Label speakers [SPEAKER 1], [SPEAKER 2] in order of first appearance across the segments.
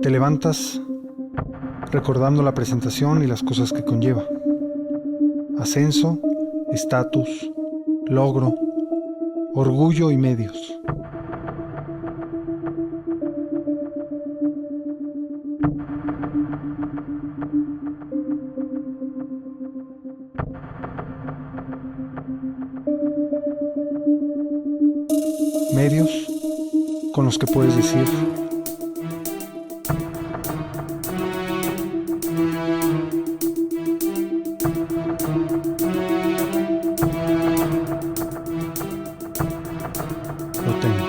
[SPEAKER 1] Te levantas recordando la presentación y las cosas que conlleva. Ascenso, estatus, logro, orgullo y medios. Medios con los que puedes decir: lo tengo.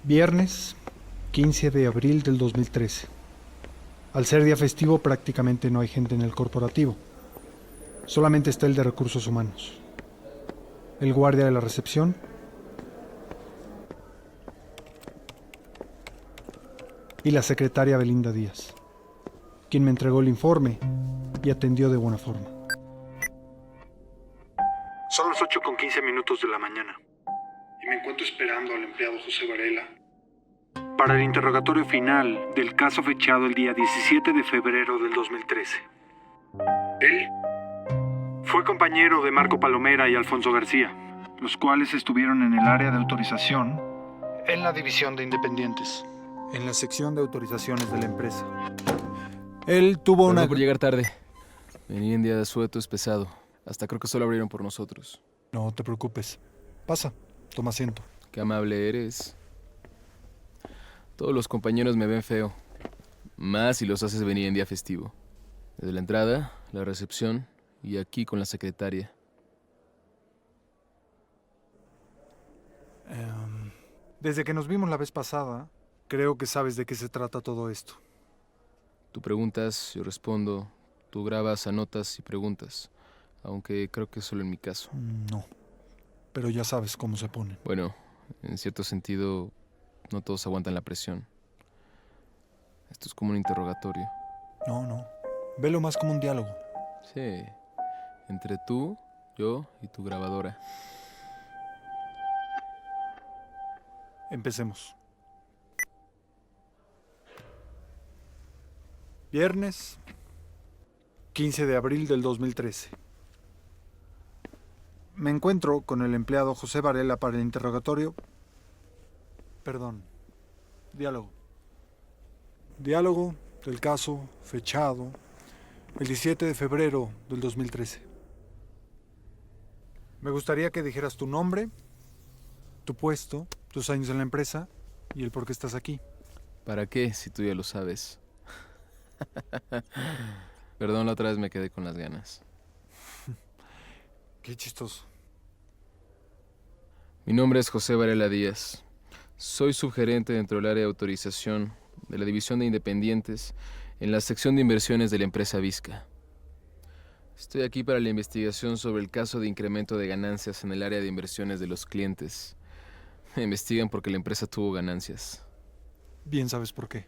[SPEAKER 1] Viernes 15 de abril del 2013. Al ser día festivo prácticamente no hay gente en el corporativo. Solamente está el de recursos humanos, el guardia de la recepción y la secretaria Belinda Díaz, quien me entregó el informe y atendió de buena forma. Son las 8:15 de la mañana y me encuentro esperando al empleado José Varela para el interrogatorio final del caso fechado el día 17 de febrero del 2013. Él fue compañero de Marco Palomera y Alfonso García, los cuales estuvieron en el área de autorización en la división de independientes, en la sección de autorizaciones de la empresa. Él tuvo
[SPEAKER 2] Perdón
[SPEAKER 1] una...
[SPEAKER 2] por llegar tarde. Venir en día de asueto es pesado. Hasta creo que solo abrieron por nosotros.
[SPEAKER 1] No te preocupes. Pasa, toma asiento.
[SPEAKER 2] Qué amable eres. Todos los compañeros me ven feo. Más si los haces venir en día festivo. Desde la entrada, la recepción y aquí con la secretaria.
[SPEAKER 1] Desde que nos vimos la vez pasada, creo que sabes de qué se trata todo esto.
[SPEAKER 2] Tú preguntas, yo respondo. Tú grabas, anotas y preguntas. Aunque creo que es solo en mi caso.
[SPEAKER 1] No, pero ya sabes cómo se pone.
[SPEAKER 2] Bueno, en cierto sentido, no todos aguantan la presión. Esto es como un interrogatorio.
[SPEAKER 1] No. Velo más como un diálogo.
[SPEAKER 2] Sí, entre tú, yo y tu grabadora.
[SPEAKER 1] Empecemos. Viernes 15 de abril del 2013. Me encuentro con el empleado José Varela para el interrogatorio. Perdón. Diálogo. Diálogo del caso fechado el 17 de febrero del 2013. Me gustaría que dijeras tu nombre, tu puesto, tus años en la empresa y el por qué estás aquí.
[SPEAKER 2] ¿Para qué si tú ya lo sabes? Perdón, la otra vez me quedé con las ganas.
[SPEAKER 1] Qué chistoso.
[SPEAKER 2] Mi nombre es José Varela Díaz. Soy subgerente dentro del área de autorización de la división de independientes en la sección de inversiones de la empresa Vizca. Estoy aquí para la investigación sobre el caso de incremento de ganancias en el área de inversiones de los clientes. Me investigan porque la empresa tuvo ganancias.
[SPEAKER 1] Bien sabes por qué.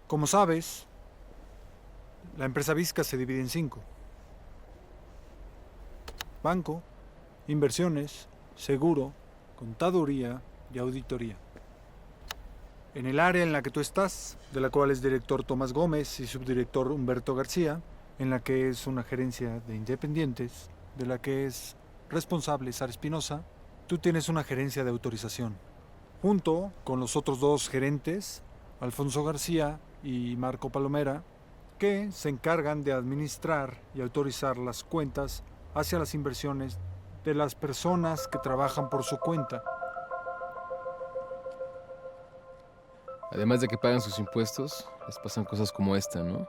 [SPEAKER 1] Como sabes, la empresa Vizca se divide en 5. Banco, inversiones, seguro, contaduría y auditoría. En el área en la que tú estás, de la cual es director Tomás Gómez y subdirector Humberto García, en la que es una gerencia de independientes, de la que es responsable Sara Espinosa, tú tienes una gerencia de autorización. Junto con los otros 2 gerentes, Alfonso García y Marco Palomera, que se encargan de administrar y autorizar las cuentas hacia las inversiones de las personas que trabajan por su cuenta.
[SPEAKER 2] Además de que pagan sus impuestos, les pasan cosas como esta, ¿no?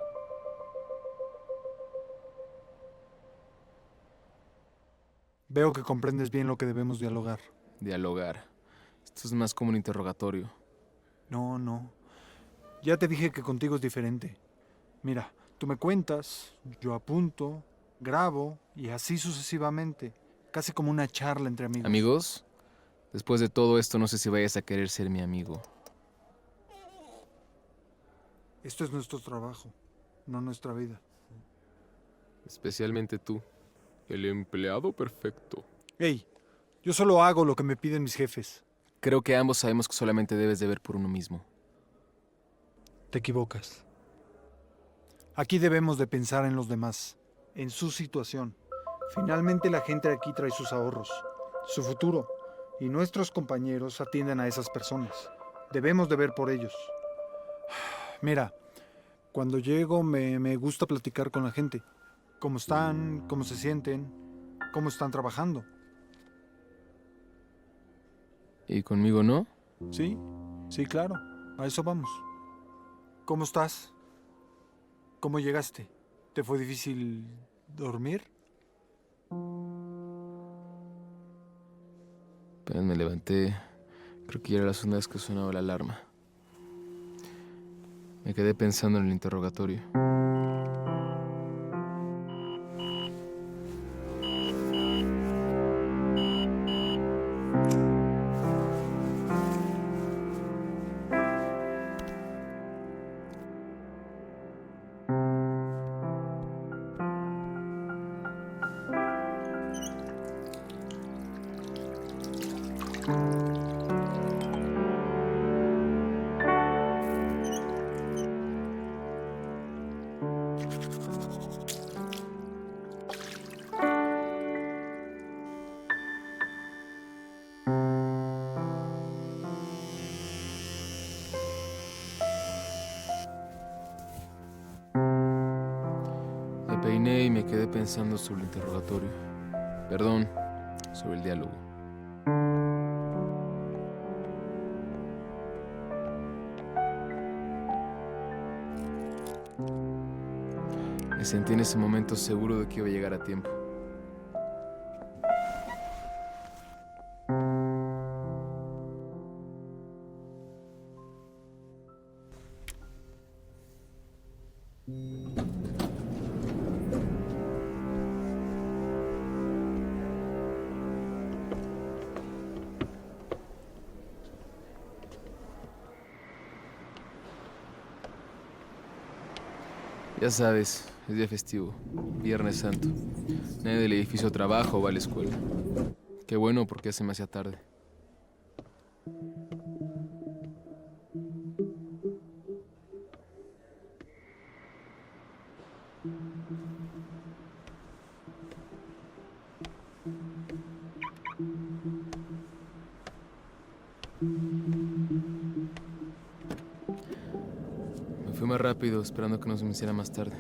[SPEAKER 1] Veo que comprendes bien lo que debemos dialogar.
[SPEAKER 2] Dialogar. Esto es más como un interrogatorio.
[SPEAKER 1] No. Ya te dije que contigo es diferente. Mira, tú me cuentas, yo apunto, grabo y así sucesivamente. casi como una charla entre amigos.
[SPEAKER 2] ¿Amigos? Después de todo esto, no sé si vayas a querer ser mi amigo.
[SPEAKER 1] Esto es nuestro trabajo, no nuestra vida.
[SPEAKER 2] Especialmente tú, el empleado perfecto.
[SPEAKER 1] Hey, yo solo hago lo que me piden mis jefes.
[SPEAKER 2] Creo que ambos sabemos que solamente debes de ver por uno mismo.
[SPEAKER 1] Te equivocas. Aquí debemos de pensar en los demás, en su situación. Finalmente la gente aquí trae sus ahorros, su futuro, y nuestros compañeros atienden a esas personas. Debemos de ver por ellos. Mira, cuando llego me gusta platicar con la gente. ¿Cómo están? ¿Cómo se sienten? ¿Cómo están trabajando?
[SPEAKER 2] ¿Y conmigo no?
[SPEAKER 1] Sí, sí, claro. A eso vamos. ¿Cómo estás? ¿Cómo llegaste? ¿Te fue difícil dormir?
[SPEAKER 2] Apenas me levanté. Creo que ya era la segunda vez que sonaba la alarma. Me quedé pensando en el interrogatorio. Me peiné y me quedé pensando sobre el interrogatorio. Perdón, sobre el diálogo. Me sentí en ese momento seguro de que iba a llegar a tiempo. Ya sabes, es día festivo, Viernes Santo. Nadie del edificio trabaja o va a la escuela. Qué bueno porque ya se me hacía tarde. Me fui más rápido esperando que no se me hiciera más tarde.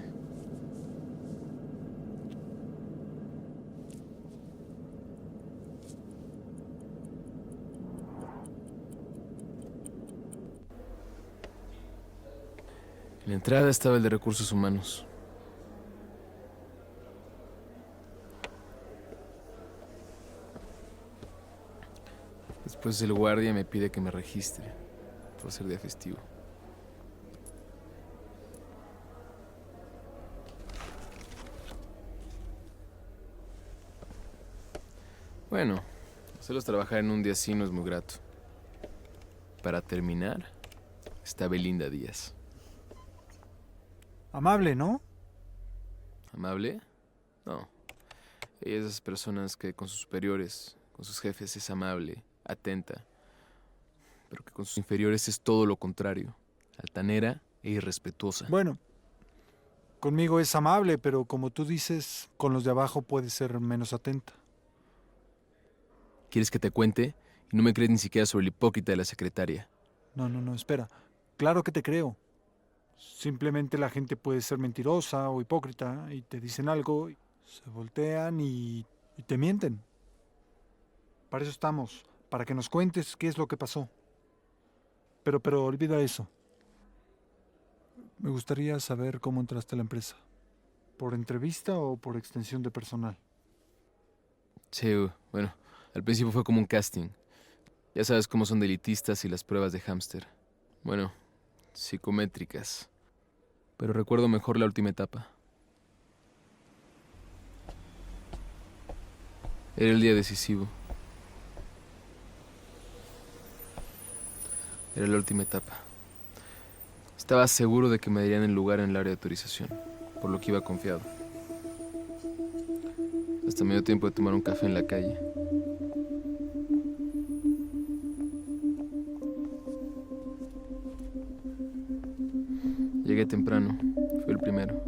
[SPEAKER 2] En la entrada estaba el de recursos humanos. Después el guardia me pide que me registre por ser día festivo. Bueno, hacerlos trabajar en un día así no es muy grato. Para terminar, está Belinda Díaz.
[SPEAKER 1] Amable, ¿no?
[SPEAKER 2] ¿Amable? No. Ella es de esas personas que con sus superiores, con sus jefes es amable, atenta, pero que con sus inferiores es todo lo contrario, altanera e irrespetuosa.
[SPEAKER 1] Bueno, conmigo es amable, pero como tú dices, con los de abajo puede ser menos atenta.
[SPEAKER 2] ¿Quieres que te cuente? Y no me crees ni siquiera sobre el hipócrita de la secretaria.
[SPEAKER 1] No, espera. Claro que te creo. Simplemente la gente puede ser mentirosa o hipócrita y te dicen algo, y se voltean y te mienten. Para eso estamos, para que nos cuentes qué es lo que pasó. Pero olvida eso. Me gustaría saber cómo entraste a la empresa. ¿Por entrevista o por extensión de personal?
[SPEAKER 2] Sí, bueno, al principio fue como un casting. Ya sabes cómo son de elitistas y las pruebas de hámster. Bueno, psicométricas. Pero recuerdo mejor la última etapa. Era el día decisivo. Era la última etapa. Estaba seguro de que me darían el lugar en el área de autorización, por lo que iba confiado. Hasta me dio tiempo de tomar un café en la calle. Llegué temprano, fui el primero.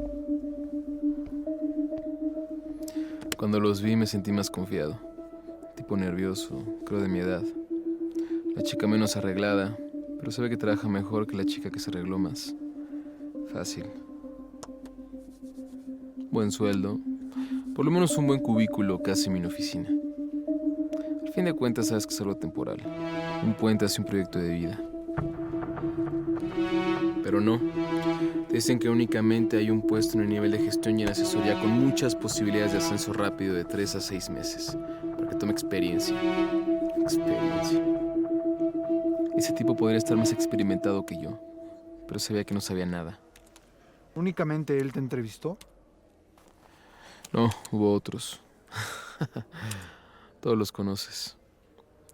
[SPEAKER 2] Cuando los vi me sentí más confiado, tipo nervioso, creo de mi edad. La chica menos arreglada, pero se ve que trabaja mejor que la chica que se arregló más. Fácil. Buen sueldo, por lo menos un buen cubículo casi mi oficina. Al fin de cuentas sabes que es algo temporal, un puente hacia un proyecto de vida. Pero no. Te dicen que únicamente hay un puesto en el nivel de gestión y en asesoría con muchas posibilidades de ascenso rápido de 3 a 6 meses, para que tome experiencia. Experiencia. Ese tipo podría estar más experimentado que yo, pero se veía que no sabía nada.
[SPEAKER 1] ¿Únicamente él te entrevistó?
[SPEAKER 2] No, hubo otros. Todos los conoces.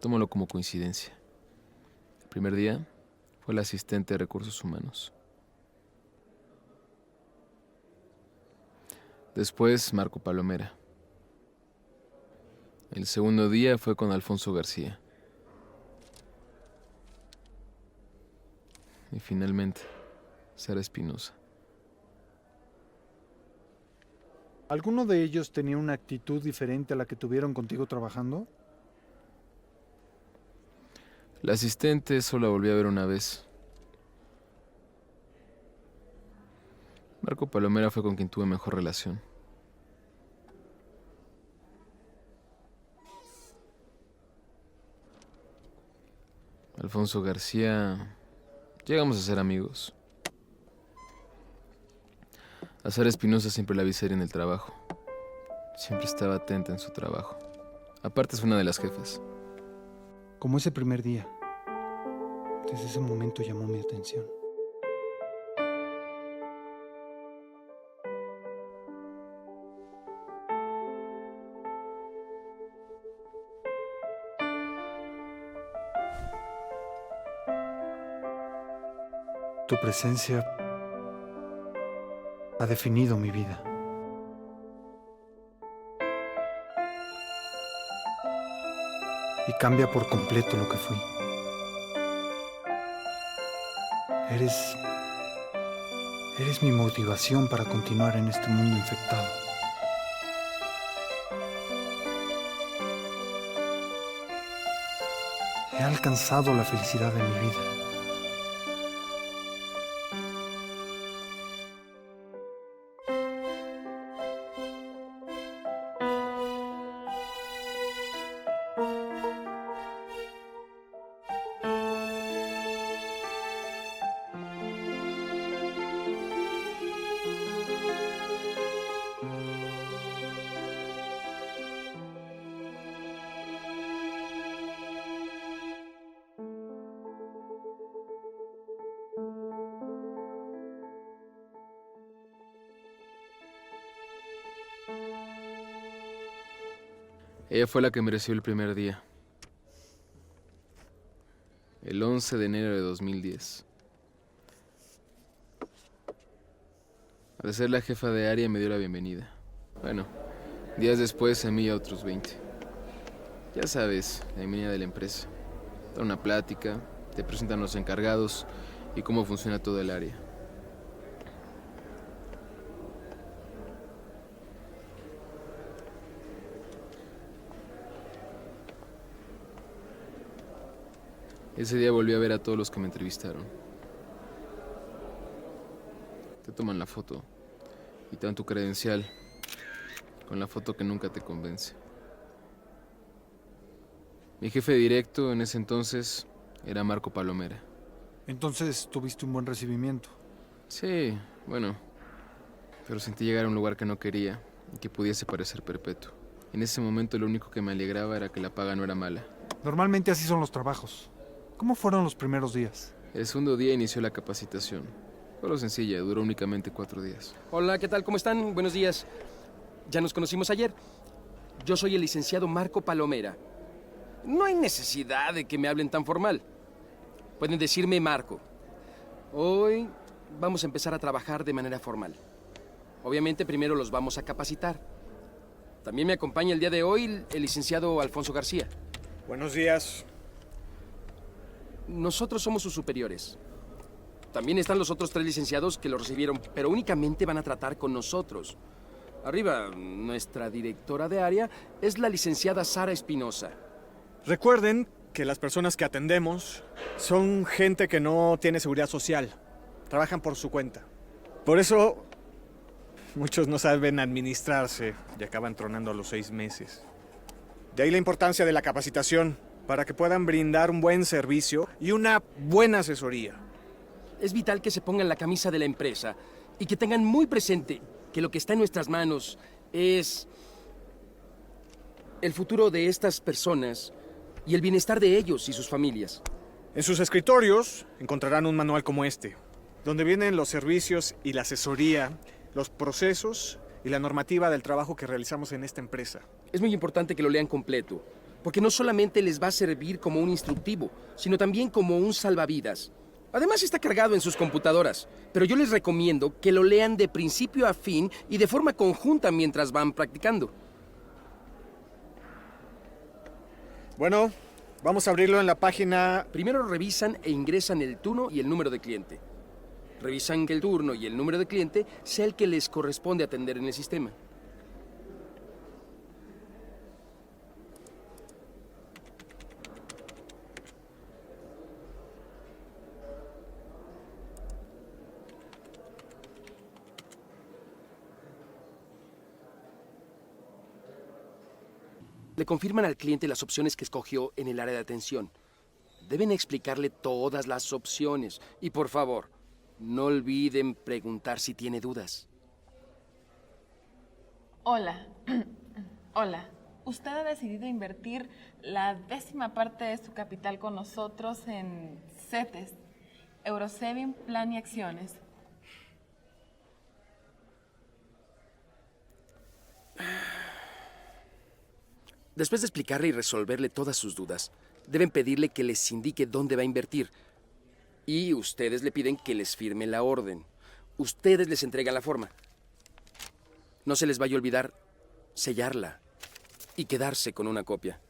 [SPEAKER 2] Tómalo como coincidencia. El primer día fue el asistente de recursos humanos. Después, Marco Palomera. El segundo día fue con Alfonso García. Y finalmente, Sara Espinosa.
[SPEAKER 1] ¿Alguno de ellos tenía una actitud diferente a la que tuvieron contigo trabajando?
[SPEAKER 2] La asistente solo la volví a ver una vez. Marco Palomera fue con quien tuve mejor relación. Alfonso García... Llegamos a ser amigos. A Sara Espinosa siempre la vi seria en el trabajo. Siempre estaba atenta en su trabajo. Aparte es una de las jefas.
[SPEAKER 1] Como ese primer día. Desde ese momento llamó mi atención. Tu presencia ha definido mi vida. Y cambia por completo lo que fui. Eres mi motivación para continuar en este mundo infectado. He alcanzado la felicidad de mi vida.
[SPEAKER 2] Ella fue la que me recibió el primer día. El 11 de enero de 2010. Al ser la jefa de área me dio la bienvenida. Bueno, días después a mí y a otros 20. Ya sabes, la bienvenida de la empresa. Da una plática, te presentan los encargados y cómo funciona todo el área. Ese día volví a ver a todos los que me entrevistaron. Te toman la foto y te dan tu credencial con la foto que nunca te convence. Mi jefe directo en ese entonces era Marco Palomera.
[SPEAKER 1] Entonces tuviste un buen recibimiento.
[SPEAKER 2] Sí, bueno, pero sentí llegar a un lugar que no quería y que pudiese parecer perpetuo. En ese momento lo único que me alegraba era que la paga no era mala.
[SPEAKER 1] Normalmente así son los trabajos. ¿Cómo fueron los primeros días?
[SPEAKER 2] El segundo día inició la capacitación. Fue lo sencilla, duró únicamente 4 días.
[SPEAKER 3] Hola, ¿qué tal? ¿Cómo están? Buenos días. Ya nos conocimos ayer. Yo soy el licenciado Marco Palomera. No hay necesidad de que me hablen tan formal. Pueden decirme Marco. Hoy vamos a empezar a trabajar de manera formal. Obviamente primero los vamos a capacitar. También me acompaña el día de hoy el licenciado Alfonso García.
[SPEAKER 4] Buenos días.
[SPEAKER 3] Nosotros somos sus superiores. También están los otros 3 licenciados que lo recibieron, pero únicamente van a tratar con nosotros. Arriba, nuestra directora de área es la licenciada Sara Espinosa.
[SPEAKER 4] Recuerden que las personas que atendemos son gente que no tiene seguridad social. Trabajan por su cuenta. Por eso, muchos no saben administrarse y acaban tronando a los 6 meses. De ahí la importancia de la capacitación, para que puedan brindar un buen servicio y una buena asesoría.
[SPEAKER 3] Es vital que se pongan la camisa de la empresa y que tengan muy presente que lo que está en nuestras manos es el futuro de estas personas y el bienestar de ellos y sus familias.
[SPEAKER 4] En sus escritorios encontrarán un manual como este, donde vienen los servicios y la asesoría, los procesos y la normativa del trabajo que realizamos en esta empresa.
[SPEAKER 3] Es muy importante que lo lean completo, porque no solamente les va a servir como un instructivo, sino también como un salvavidas. Además está cargado en sus computadoras, pero yo les recomiendo que lo lean de principio a fin y de forma conjunta mientras van practicando.
[SPEAKER 4] Bueno, vamos a abrirlo en la página...
[SPEAKER 3] Primero revisan e ingresan el turno y el número de cliente. Revisan que el turno y el número de cliente sea el que les corresponde atender en el sistema. Le confirman al cliente las opciones que escogió en el área de atención. Deben explicarle todas las opciones. Y por favor, no olviden preguntar si tiene dudas.
[SPEAKER 5] Hola. Hola. Usted ha decidido invertir la 10ª parte de su capital con nosotros en CETES, Eurosaving Plan y Acciones.
[SPEAKER 3] Después de explicarle y resolverle todas sus dudas, deben pedirle que les indique dónde va a invertir. Y ustedes le piden que les firme la orden. Ustedes les entregan la forma. No se les vaya a olvidar sellarla y quedarse con una copia.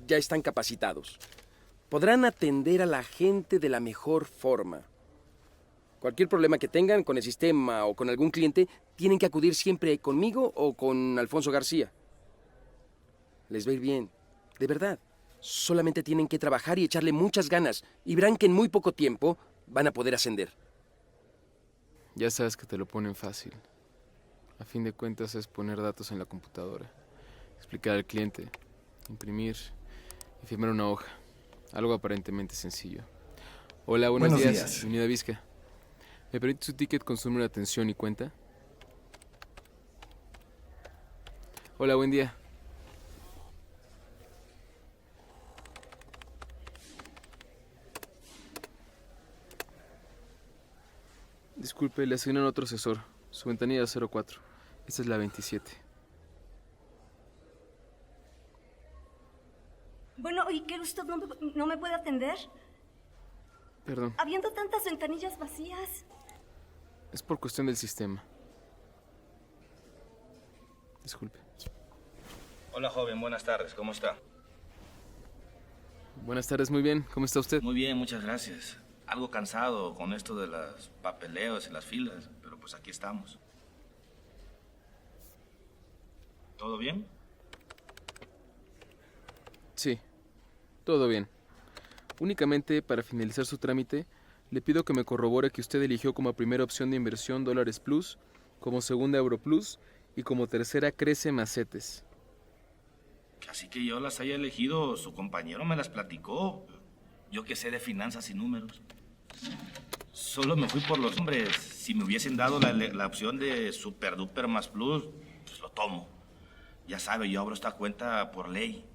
[SPEAKER 3] Ya están capacitados. Podrán atender a la gente de la mejor forma. Cualquier problema que tengan con el sistema o con algún cliente, tienen que acudir siempre conmigo o con Alfonso García. Les va a ir bien, de verdad. Solamente tienen que trabajar y echarle muchas ganas y verán que en muy poco tiempo van a poder ascender.
[SPEAKER 2] Ya sabes que te lo ponen fácil. A fin de cuentas es poner datos en la computadora, explicar al cliente, imprimir y firmar una hoja. Algo aparentemente sencillo. Hola, buenos días. Unidad Vizca. ¿Me permite su ticket con su número de atención y cuenta? Hola, buen día. Disculpe, le asignan otro asesor. Su ventanilla es 04. Esta es la 27.
[SPEAKER 6] Bueno, ¿y qué usted no me puede atender?
[SPEAKER 2] Perdón,
[SPEAKER 6] Habiendo tantas ventanillas vacías.
[SPEAKER 2] es por cuestión del sistema. Disculpe.
[SPEAKER 7] Hola joven, buenas tardes, ¿cómo está?
[SPEAKER 2] Buenas tardes, muy bien. ¿Cómo está usted?
[SPEAKER 7] Muy bien, muchas gracias. Algo cansado con esto de los papeleos y las filas, pero pues aquí estamos. ¿Todo bien?
[SPEAKER 2] Sí, todo bien. Únicamente para finalizar su trámite, le pido que me corrobore que usted eligió como primera opción de inversión Dólares Plus, como segunda Euro Plus y como tercera Crece más CETES.
[SPEAKER 7] Así que yo las haya elegido, su compañero me las platicó. Yo que sé de finanzas y números. Solo me fui por los nombres. Si me hubiesen dado la opción de Super Duper más Plus, pues lo tomo. Ya sabe, yo abro esta cuenta por ley.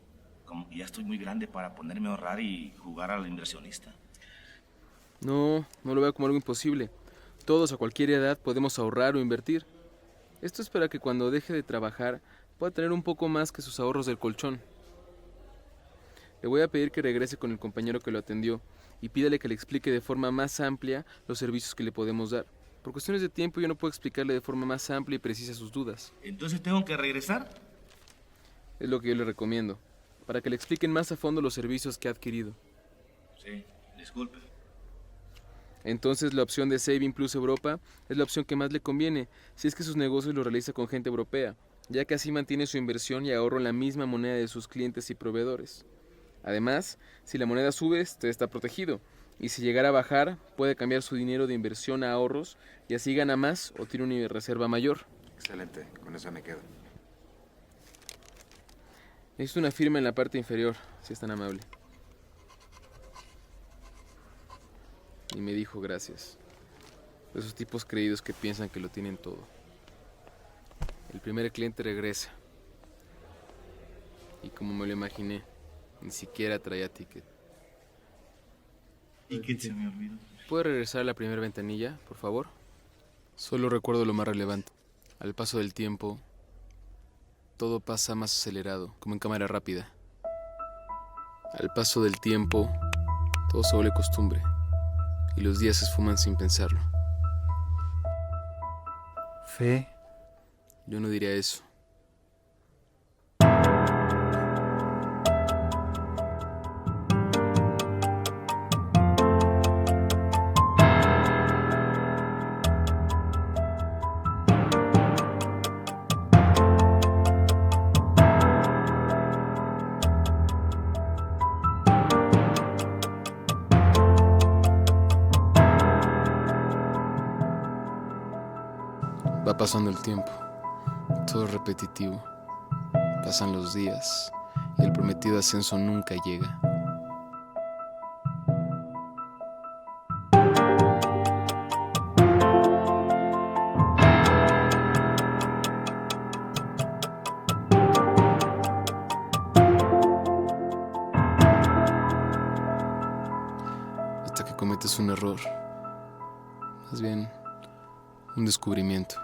[SPEAKER 7] Como que ya estoy muy grande para ponerme a ahorrar y jugar al inversionista.
[SPEAKER 2] No lo veo como algo imposible. Todos a cualquier edad podemos ahorrar o invertir. Esto es para que cuando deje de trabajar pueda tener un poco más que sus ahorros del colchón. Le voy a pedir que regrese con el compañero que lo atendió y pídale que le explique de forma más amplia los servicios que le podemos dar. Por cuestiones de tiempo yo no puedo explicarle de forma más amplia y precisa sus dudas.
[SPEAKER 7] ¿Entonces tengo que regresar?
[SPEAKER 2] Es lo que yo le recomiendo, para que le expliquen más a fondo los servicios que ha adquirido.
[SPEAKER 7] Sí, disculpe.
[SPEAKER 2] Entonces la opción de Saving Plus Europa es la opción que más le conviene, si es que sus negocios los realiza con gente europea, ya que así mantiene su inversión y ahorro en la misma moneda de sus clientes y proveedores. Además, si la moneda sube, usted está protegido, y si llegara a bajar, puede cambiar su dinero de inversión a ahorros y así gana más o tiene una reserva mayor.
[SPEAKER 8] Excelente, con eso me quedo.
[SPEAKER 2] Necesito una firma en la parte inferior, si es tan amable. Y me dijo gracias. De esos tipos creídos que piensan que lo tienen todo. El primer cliente regresa. Y como me lo imaginé, ni siquiera traía ticket.
[SPEAKER 7] ¿Ticket se me olvidó?
[SPEAKER 2] ¿Puede regresar a la primera ventanilla, por favor? Solo recuerdo lo más relevante. Al paso del tiempo, todo pasa más acelerado, como en cámara rápida. Al paso del tiempo, todo se vuelve costumbre. Y los días se esfuman sin pensarlo.
[SPEAKER 1] Fe.
[SPEAKER 2] Yo no diría eso. Va pasando el tiempo, todo repetitivo. Pasan los días y el prometido ascenso nunca llega. Hasta que cometes un error, más bien un descubrimiento.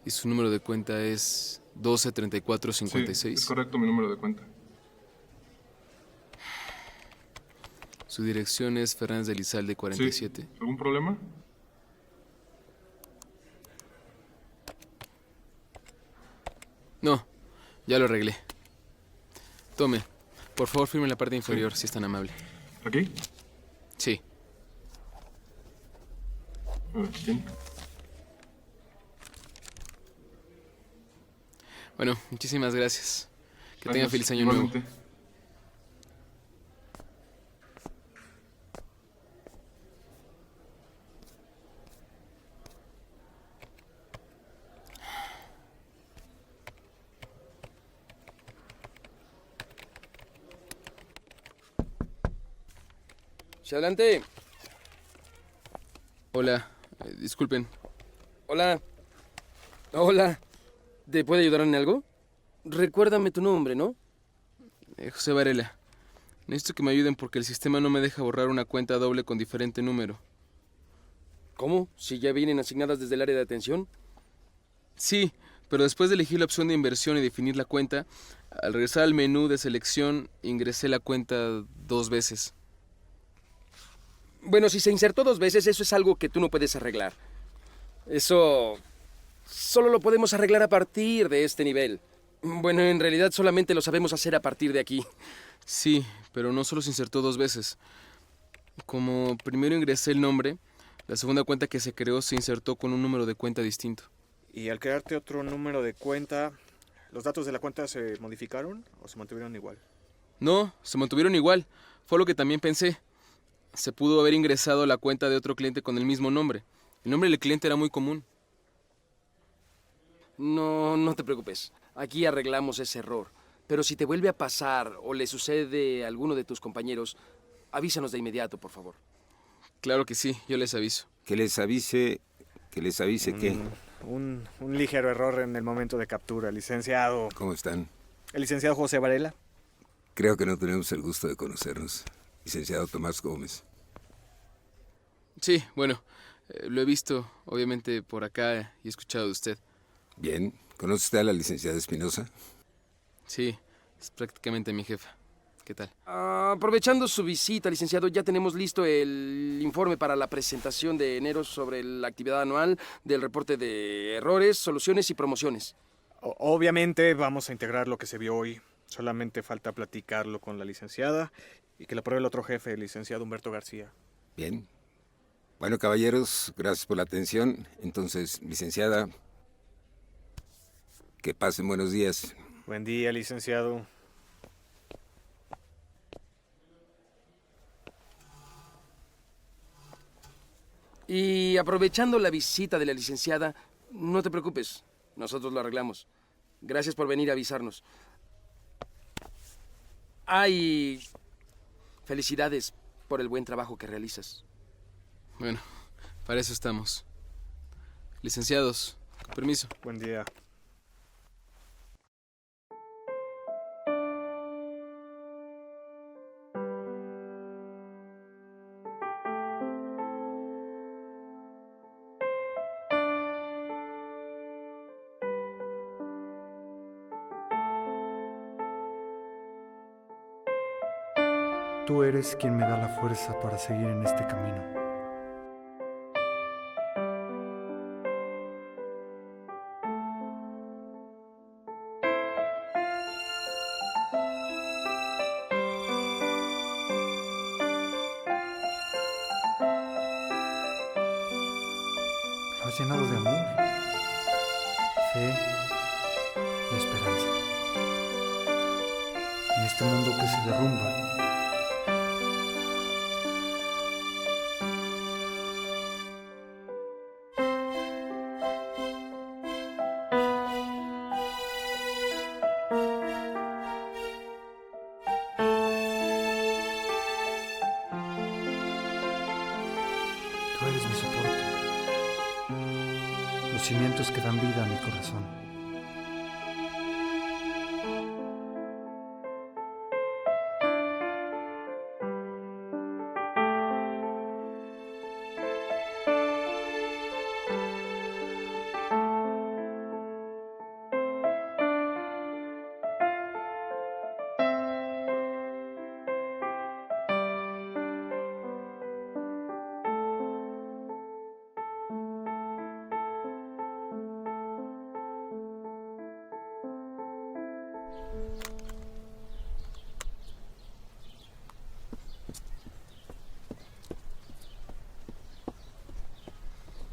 [SPEAKER 2] Y su número de cuenta es 123456.
[SPEAKER 9] Sí, es correcto mi número de cuenta.
[SPEAKER 2] Su dirección es Fernández de Elizalde 47.
[SPEAKER 9] Sí. ¿Algún problema?
[SPEAKER 2] No, ya lo arreglé. Tome, por favor firme en la parte inferior, si es tan amable.
[SPEAKER 9] ¿Aquí?
[SPEAKER 2] Sí.
[SPEAKER 9] Aquí tiene.
[SPEAKER 2] Bueno, muchísimas gracias. Que tenga
[SPEAKER 9] Gracias,
[SPEAKER 2] feliz año nuevo.
[SPEAKER 9] igualmente.
[SPEAKER 3] Sí, adelante.
[SPEAKER 2] Hola, disculpen.
[SPEAKER 3] Hola. Hola. ¿Te puede ayudar en algo? Recuérdame tu nombre, ¿no?
[SPEAKER 2] José Varela. Necesito que me ayuden porque el sistema no me deja borrar una cuenta doble con diferente número.
[SPEAKER 3] ¿Cómo? ¿Si ya vienen asignadas desde el área de atención?
[SPEAKER 2] Sí, pero después de elegir la opción de inversión y definir la cuenta, al regresar al menú de selección, ingresé la cuenta 2 veces.
[SPEAKER 3] Bueno, si se insertó 2 veces, eso es algo que tú no puedes arreglar. Eso solo lo podemos arreglar a partir de este nivel. Bueno, en realidad solamente lo sabemos hacer a partir de aquí.
[SPEAKER 2] Sí, pero no solo se insertó 2 veces. Como primero ingresé el nombre, la segunda cuenta que se creó se insertó con un número de cuenta distinto.
[SPEAKER 4] Y al crearte otro número de cuenta, ¿los datos de la cuenta se modificaron o se mantuvieron igual?
[SPEAKER 2] No, se mantuvieron igual. Fue lo que también pensé. Se pudo haber ingresado a la cuenta de otro cliente con el mismo nombre. El nombre del cliente era muy común.
[SPEAKER 3] No te preocupes. Aquí arreglamos ese error. Pero si te vuelve a pasar o le sucede a alguno de tus compañeros, avísanos de inmediato, por favor.
[SPEAKER 2] Claro que sí, yo les aviso.
[SPEAKER 8] Que les avise qué.
[SPEAKER 4] un ligero error en el momento de captura, licenciado.
[SPEAKER 8] ¿Cómo están?
[SPEAKER 4] El licenciado José Varela.
[SPEAKER 8] Creo que no tenemos el gusto de conocernos. Licenciado Tomás Gómez.
[SPEAKER 2] Sí, bueno, lo he visto, obviamente, por acá y he escuchado de usted.
[SPEAKER 8] Bien. ¿Conoce usted a la licenciada Espinosa?
[SPEAKER 2] Sí, es prácticamente mi jefa. ¿Qué tal?
[SPEAKER 3] Aprovechando su visita, licenciado, ya tenemos listo el informe para la presentación de enero sobre la actividad anual del reporte de errores, soluciones y promociones.
[SPEAKER 4] Obviamente vamos a integrar lo que se vio hoy. Solamente falta platicarlo con la licenciada y que lo apruebe el otro jefe, el licenciado Humberto García.
[SPEAKER 8] Bien. Bueno, caballeros, gracias por la atención. Entonces, licenciada, que pasen buenos días.
[SPEAKER 4] Buen día, licenciado.
[SPEAKER 3] Y aprovechando la visita de la licenciada, no te preocupes, nosotros lo arreglamos. Gracias por venir a avisarnos. Ay, felicidades por el buen trabajo que realizas.
[SPEAKER 2] Bueno, para eso estamos. Licenciados, con permiso.
[SPEAKER 4] Buen día.
[SPEAKER 1] Tú eres quien me da la fuerza para seguir en este camino. Lo has llenado de amor, fe y esperanza. En este mundo que se derrumba, tú eres mi soporte, los cimientos que dan vida a mi corazón.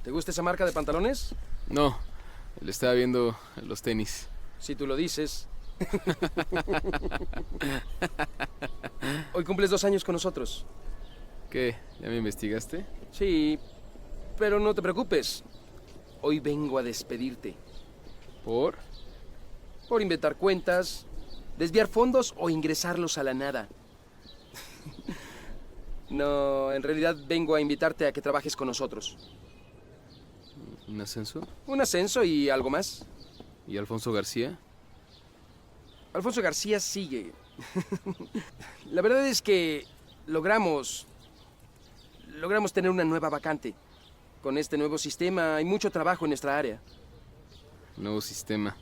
[SPEAKER 3] ¿Te gusta esa marca de pantalones?
[SPEAKER 2] No, le estaba viendo los tenis.
[SPEAKER 3] Si tú lo dices. Hoy cumples 2 años con nosotros.
[SPEAKER 2] ¿Qué? ¿Ya me investigaste?
[SPEAKER 3] Sí, pero no te preocupes. Hoy vengo a despedirte.
[SPEAKER 2] ¿Por?
[SPEAKER 3] Por inventar cuentas, desviar fondos o ingresarlos a la nada. No, en realidad vengo a invitarte a que trabajes con nosotros.
[SPEAKER 2] ¿Un ascenso?
[SPEAKER 3] Un ascenso y algo más.
[SPEAKER 2] ¿Y Alfonso García?
[SPEAKER 3] Alfonso García sigue. La verdad es que logramos tener una nueva vacante. Con este nuevo sistema hay mucho trabajo en nuestra área.
[SPEAKER 2] Nuevo sistema.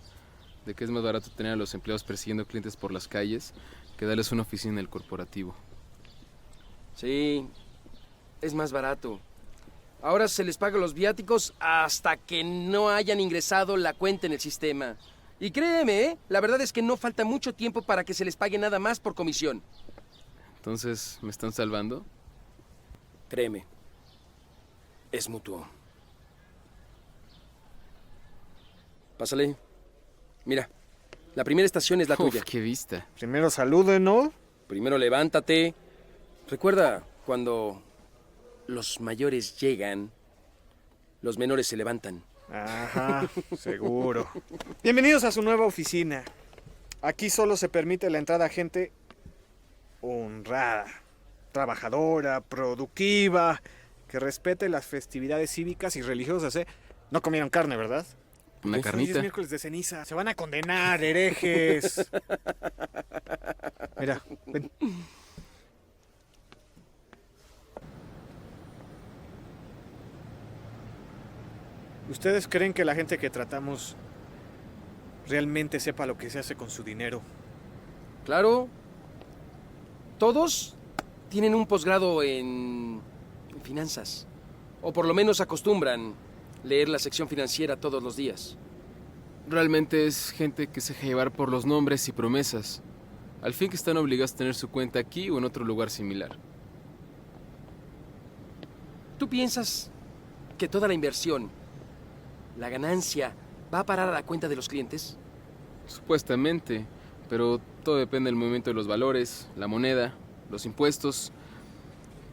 [SPEAKER 2] ¿De qué es más barato tener a los empleados persiguiendo clientes por las calles que darles una oficina en el corporativo?
[SPEAKER 3] Sí, es más barato. Ahora se les paga los viáticos hasta que no hayan ingresado la cuenta en el sistema. Y créeme, la verdad es que no falta mucho tiempo para que se les pague nada más por comisión.
[SPEAKER 2] Entonces, ¿me están salvando?
[SPEAKER 3] Créeme, es mutuo. Pásale. Mira, la primera estación es la tuya.
[SPEAKER 2] Uf, qué vista.
[SPEAKER 4] Primero saluden, ¿no?
[SPEAKER 3] Primero levántate. Recuerda, cuando los mayores llegan, los menores se levantan.
[SPEAKER 4] Ajá, seguro. Bienvenidos a su nueva oficina. Aquí solo se permite la entrada a gente honrada, trabajadora, productiva, que respete las festividades cívicas y religiosas, ¿eh? No comieron carne, ¿verdad?
[SPEAKER 2] Una
[SPEAKER 4] Hoy es
[SPEAKER 2] carnita.
[SPEAKER 4] miércoles de ceniza. Se van a condenar, herejes. Mira, ven. ¿Ustedes creen que la gente que tratamos realmente sepa lo que se hace con su dinero?
[SPEAKER 3] Claro. Todos tienen un posgrado en finanzas. O por lo menos acostumbran leer la sección financiera todos los días.
[SPEAKER 2] Realmente es gente que se deja llevar por los nombres y promesas. Al fin que están obligados a tener su cuenta aquí o en otro lugar similar.
[SPEAKER 3] ¿Tú piensas que toda la inversión, la ganancia, va a parar a la cuenta de los clientes?
[SPEAKER 2] Supuestamente, pero todo depende del movimiento de los valores, la moneda, los impuestos.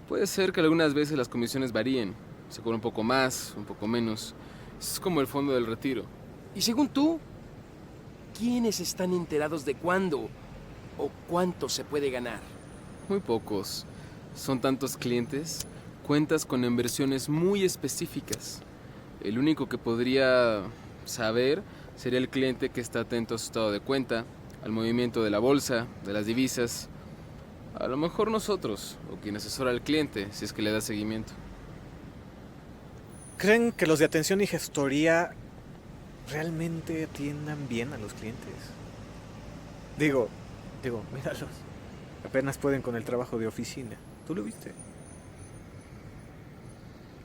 [SPEAKER 2] Puede ser que algunas veces las comisiones varíen. Se cobra un poco más, un poco menos. Es como el fondo del retiro.
[SPEAKER 3] Y según tú, ¿quiénes están enterados de cuándo o cuánto se puede ganar?
[SPEAKER 2] Muy pocos. Son tantos clientes, cuentas con inversiones muy específicas. El único que podría saber sería el cliente que está atento a su estado de cuenta, al movimiento de la bolsa, de las divisas. A lo mejor nosotros, o quien asesora al cliente, si es que le da seguimiento.
[SPEAKER 4] ¿Creen que los de atención y gestoría realmente atiendan bien a los clientes? Digo, míralos. Apenas pueden con el trabajo de oficina. ¿Tú lo viste?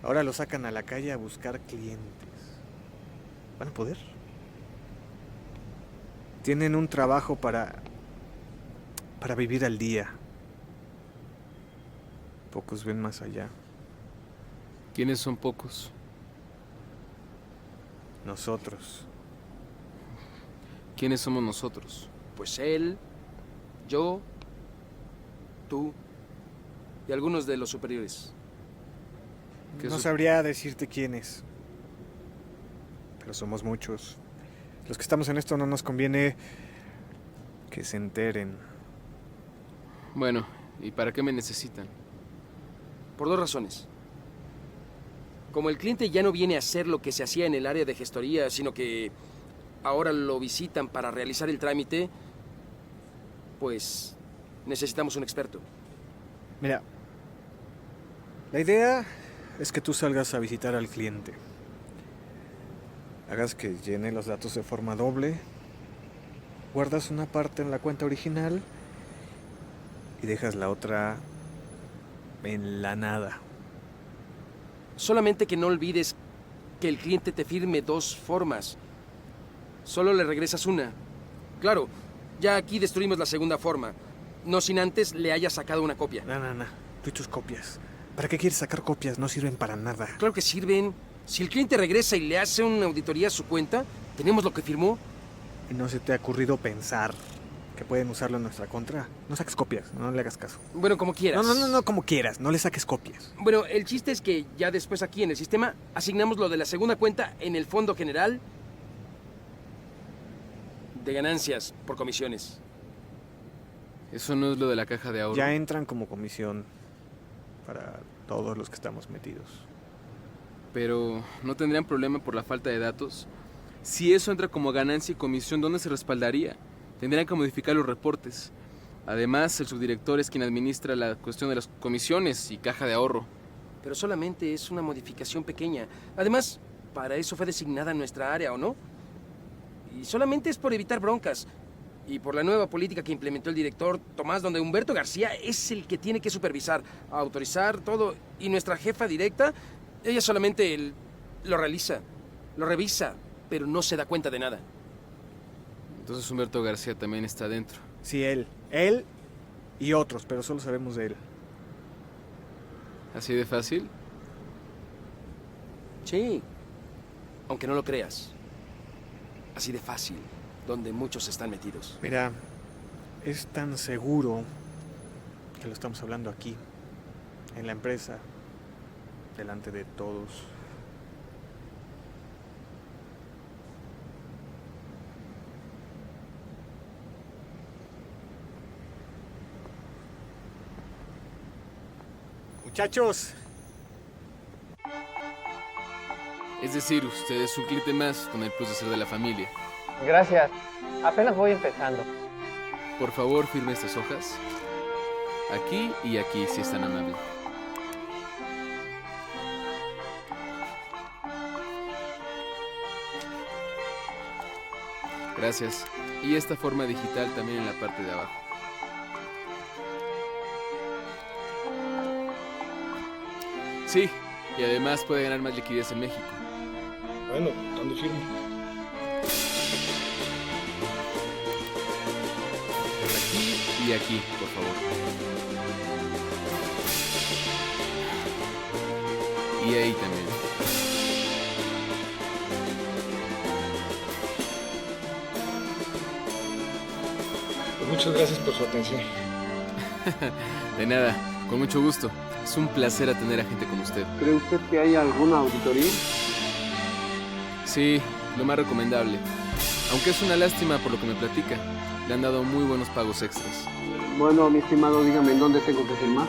[SPEAKER 4] Ahora los sacan a la calle a buscar clientes. ¿Van a poder? Tienen un trabajo para vivir al día. Pocos ven más allá.
[SPEAKER 2] ¿Quiénes son pocos?
[SPEAKER 4] Nosotros.
[SPEAKER 2] ¿Quiénes somos nosotros?
[SPEAKER 3] Pues él, yo, tú y algunos de los superiores.
[SPEAKER 2] ¿Qué
[SPEAKER 4] No
[SPEAKER 2] sup-
[SPEAKER 4] sabría decirte quiénes. Pero somos muchos. Los que estamos en esto no nos conviene que se enteren.
[SPEAKER 2] Bueno, ¿y para qué me necesitan?
[SPEAKER 3] Por dos razones. Como el cliente ya no viene a hacer lo que se hacía en el área de gestoría, sino que ahora lo visitan para realizar el trámite, pues necesitamos un experto.
[SPEAKER 4] Mira, la idea es que tú salgas a visitar al cliente. Hagas que llene los datos de forma doble, guardas una parte en la cuenta original y dejas la otra en la nada.
[SPEAKER 3] Solamente que no olvides que el cliente te firme dos formas. Solo le regresas una. Claro, ya aquí destruimos la segunda forma. No sin antes le hayas sacado una copia.
[SPEAKER 4] No. Tú y tus copias. ¿Para qué quieres sacar copias? No sirven para nada.
[SPEAKER 3] Claro que sirven. Si el cliente regresa y le hace una auditoría a su cuenta, tenemos lo que firmó.
[SPEAKER 4] ¿Y no se te ha ocurrido pensar que pueden usarlo en nuestra contra? No saques copias, no le hagas caso.
[SPEAKER 3] Bueno, como quieras.
[SPEAKER 4] No, como quieras, no le saques copias.
[SPEAKER 3] Bueno, el chiste es que ya después aquí en el sistema asignamos lo de la segunda cuenta en el fondo general de ganancias por comisiones.
[SPEAKER 2] Eso no es lo de la caja de ahorro.
[SPEAKER 4] Ya entran como comisión para todos los que estamos metidos.
[SPEAKER 2] Pero ¿no tendrían problema por la falta de datos? Si eso entra como ganancia y comisión, ¿dónde se respaldaría? Tendrían que modificar los reportes. Además, el subdirector es quien administra la cuestión de las comisiones y caja de ahorro.
[SPEAKER 3] Pero solamente es una modificación pequeña. Además, para eso fue designada nuestra área, ¿o no? Y solamente es por evitar broncas. Y por la nueva política que implementó el director Tomás, donde Humberto García es el que tiene que supervisar, autorizar todo. Y nuestra jefa directa, ella solamente lo realiza, lo revisa, pero no se da cuenta de nada.
[SPEAKER 2] Entonces Humberto García también está dentro.
[SPEAKER 4] Sí, él y otros, pero solo sabemos de él.
[SPEAKER 2] ¿Así de fácil?
[SPEAKER 3] Sí, aunque no lo creas. Así de fácil, donde muchos están metidos.
[SPEAKER 4] Mira, es tan seguro que lo estamos hablando aquí, en la empresa, delante de todos. Muchachos,
[SPEAKER 2] Es decir, usted es un cliente más con el plus de ser de la familia.
[SPEAKER 10] Gracias. Apenas voy empezando.
[SPEAKER 2] Por favor, firme estas hojas. Aquí y aquí, si es tan amable. Gracias. Y esta forma digital también en la parte de abajo. Sí, y además puede ganar más liquidez en México.
[SPEAKER 9] Bueno, ¿dónde firmo?
[SPEAKER 2] Aquí y aquí, por favor. Y ahí también.
[SPEAKER 9] Pues muchas gracias por su atención.
[SPEAKER 2] De nada, con mucho gusto. Es un placer atender a gente como usted.
[SPEAKER 10] ¿Cree usted que hay alguna auditoría?
[SPEAKER 2] Sí, lo más recomendable. Aunque es una lástima por lo que me platica. Le han dado muy buenos pagos extras.
[SPEAKER 10] Bueno, mi estimado, dígame en dónde tengo que firmar.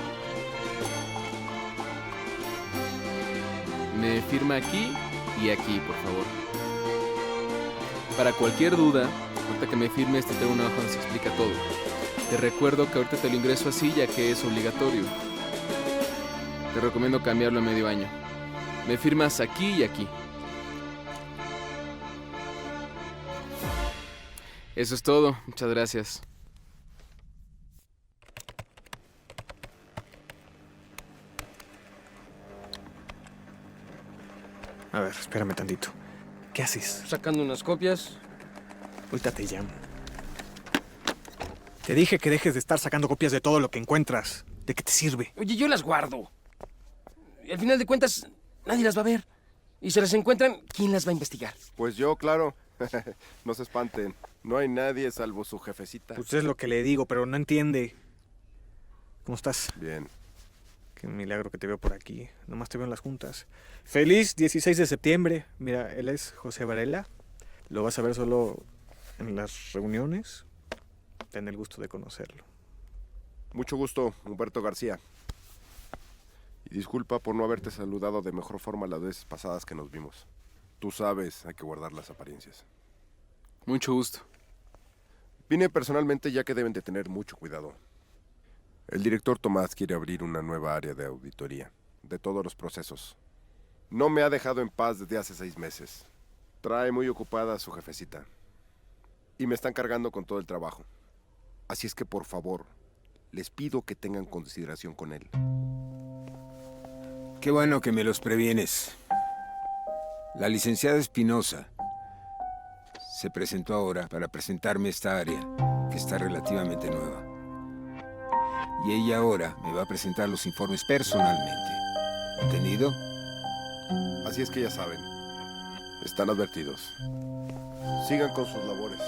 [SPEAKER 2] Me firma aquí y aquí, por favor. Para cualquier duda, ahorita que me firmes te traigo una hoja donde se explica todo. Te recuerdo que ahorita te lo ingreso así ya que es obligatorio. Te recomiendo cambiarlo a medio año. Me firmas aquí y aquí. Eso es todo. Muchas gracias.
[SPEAKER 4] A ver, espérame tantito. ¿Qué haces?
[SPEAKER 3] Sacando unas copias.
[SPEAKER 4] Ahorita te llamo. Te dije que dejes de estar sacando copias de todo lo que encuentras. ¿De qué te sirve?
[SPEAKER 3] Oye, yo las guardo. Y al final de cuentas, nadie las va a ver. Y si las encuentran, ¿quién las va a investigar?
[SPEAKER 11] Pues yo, claro. No se espanten. No hay nadie salvo su jefecita.
[SPEAKER 4] Pues es lo que le digo, pero no entiende. ¿Cómo estás?
[SPEAKER 11] Bien.
[SPEAKER 4] Qué milagro que te veo por aquí. Nomás te veo en las juntas. Feliz 16 de septiembre. Mira, él es José Varela. Lo vas a ver solo en las reuniones. Ten el gusto de conocerlo.
[SPEAKER 11] Mucho gusto, Humberto García. Y disculpa por no haberte saludado de mejor forma las veces pasadas que nos vimos. Tú sabes, hay que guardar las apariencias.
[SPEAKER 2] Mucho gusto.
[SPEAKER 11] Vine personalmente ya que deben de tener mucho cuidado. El director Tomás quiere abrir una nueva área de auditoría, de todos los procesos. No me ha dejado en paz desde hace 6 meses. Trae muy ocupada a su jefecita. Y me están cargando con todo el trabajo. Así es que, por favor, les pido que tengan consideración con él.
[SPEAKER 8] Qué bueno que me los previenes. La licenciada Espinosa se presentó ahora para presentarme esta área, que está relativamente nueva. Y ella ahora me va a presentar los informes personalmente. ¿Entendido?
[SPEAKER 11] Así es que ya saben. Están advertidos. Sigan con sus labores.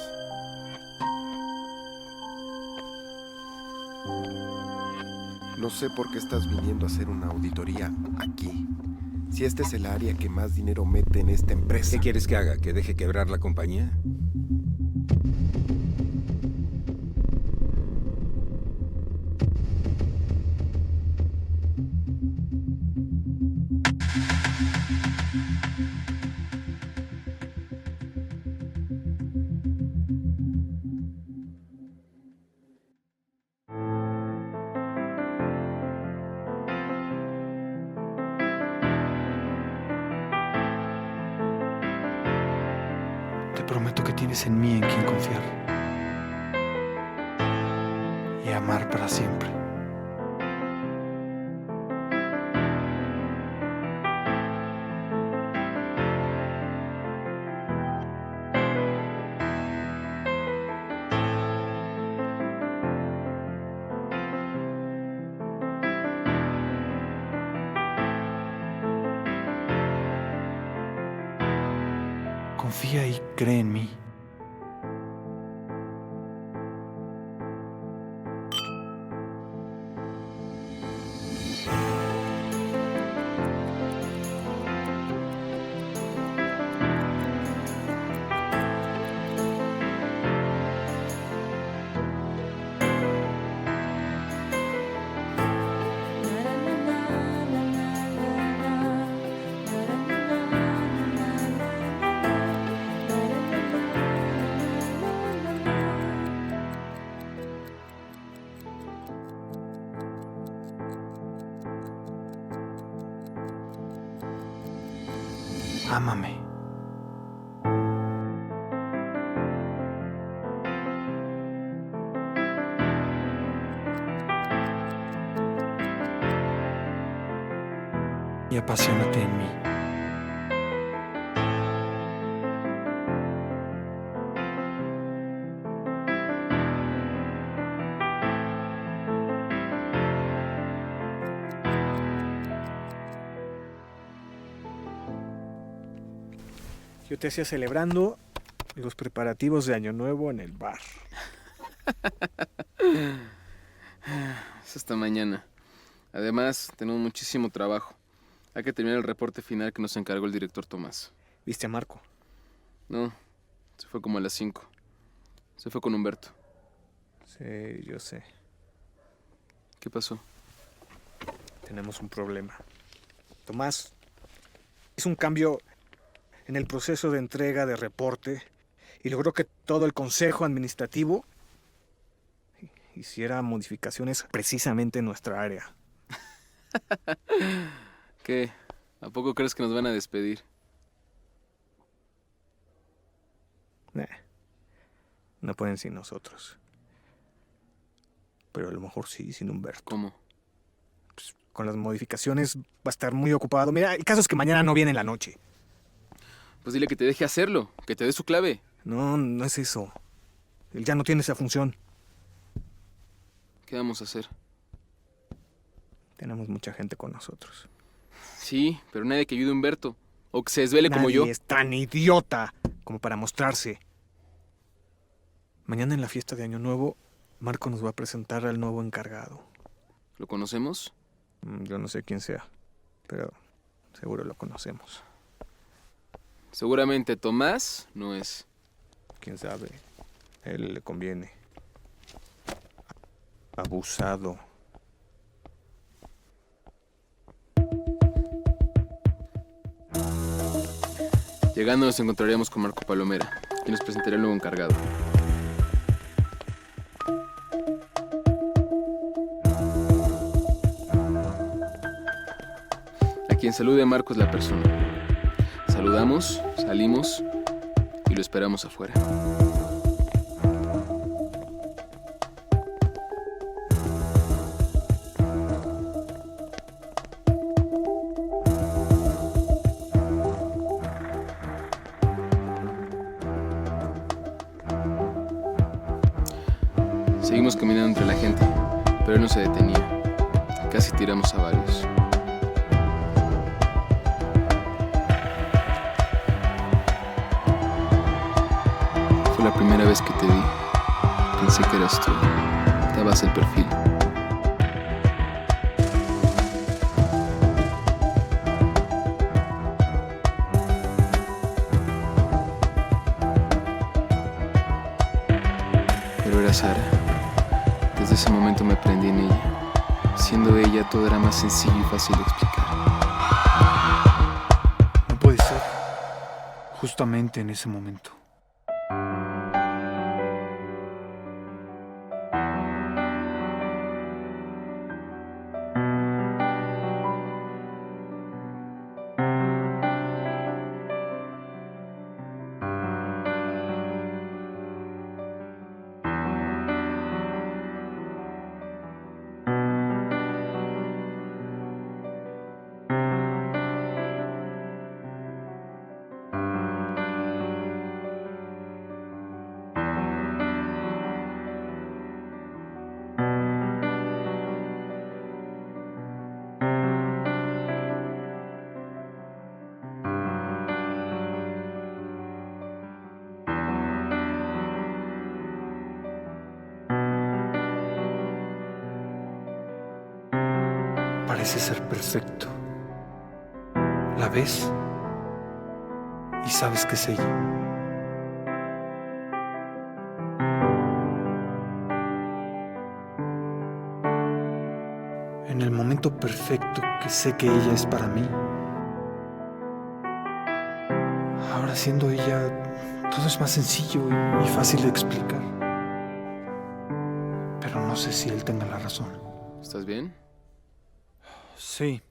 [SPEAKER 11] No sé por qué estás viniendo a hacer una auditoría aquí. Si este es el área que más dinero mete en esta empresa.
[SPEAKER 8] ¿Qué quieres que haga? ¿Que deje quebrar la compañía?
[SPEAKER 1] Te prometo que tienes en mí en quien confiar. Y amar para siempre. Confía y cree en mí. Ámame. Y apasionate en mí.
[SPEAKER 4] Yo te hacía celebrando los preparativos de Año Nuevo en el bar.
[SPEAKER 2] Es hasta mañana. Además, tenemos muchísimo trabajo. Hay que terminar el reporte final que nos encargó el director Tomás.
[SPEAKER 4] ¿Viste a Marco?
[SPEAKER 2] No, se fue como a las 5. Se fue con Humberto.
[SPEAKER 4] Sí, yo sé.
[SPEAKER 2] ¿Qué pasó?
[SPEAKER 4] Tenemos un problema. Tomás hizo un cambio en el proceso de entrega de reporte y logró que todo el consejo administrativo hiciera modificaciones precisamente en nuestra área.
[SPEAKER 2] ¿Qué? ¿A poco crees que nos van a despedir?
[SPEAKER 4] No pueden sin nosotros. Pero a lo mejor sí sin Humberto.
[SPEAKER 2] ¿Cómo?
[SPEAKER 4] Pues, con las modificaciones va a estar muy ocupado. Mira, el caso es que mañana no viene en la noche.
[SPEAKER 2] Pues dile que te deje hacerlo, que te dé su clave.
[SPEAKER 4] No, no es eso. Él ya no tiene esa función.
[SPEAKER 2] ¿Qué vamos a hacer?
[SPEAKER 4] Tenemos mucha gente con nosotros.
[SPEAKER 2] Sí, pero nadie que ayude a Humberto. O que se desvele como yo.
[SPEAKER 4] Nadie es tan idiota como para mostrarse. Mañana en la fiesta de Año Nuevo, Marco nos va a presentar al nuevo encargado.
[SPEAKER 2] ¿Lo conocemos?
[SPEAKER 4] Yo no sé quién sea, pero seguro lo conocemos.
[SPEAKER 2] Seguramente Tomás no es.
[SPEAKER 4] ¿Quién sabe? A él le conviene. Abusado.
[SPEAKER 2] Llegando nos encontraríamos con Marco Palomera, quien nos presentaría el nuevo encargado. A quien salude a Marco es la persona. Saludamos, salimos y lo esperamos afuera. Seguimos caminando entre la gente, pero él no se detenía. Casi tiramos a varios. Fue la primera vez que te vi. Pensé que eras tú. Dabas el perfil. Pero era Sara. Desde ese momento me prendí en ella. Siendo ella, todo era más sencillo y fácil de explicar.
[SPEAKER 1] No puede ser. Justamente en ese momento. Parece ser perfecto. La ves y sabes que es ella. En el momento perfecto que sé que ella es para mí. Ahora siendo ella, todo es más sencillo y fácil de explicar. Pero no sé si él tenga la razón.
[SPEAKER 2] ¿Estás bien?
[SPEAKER 1] Sí.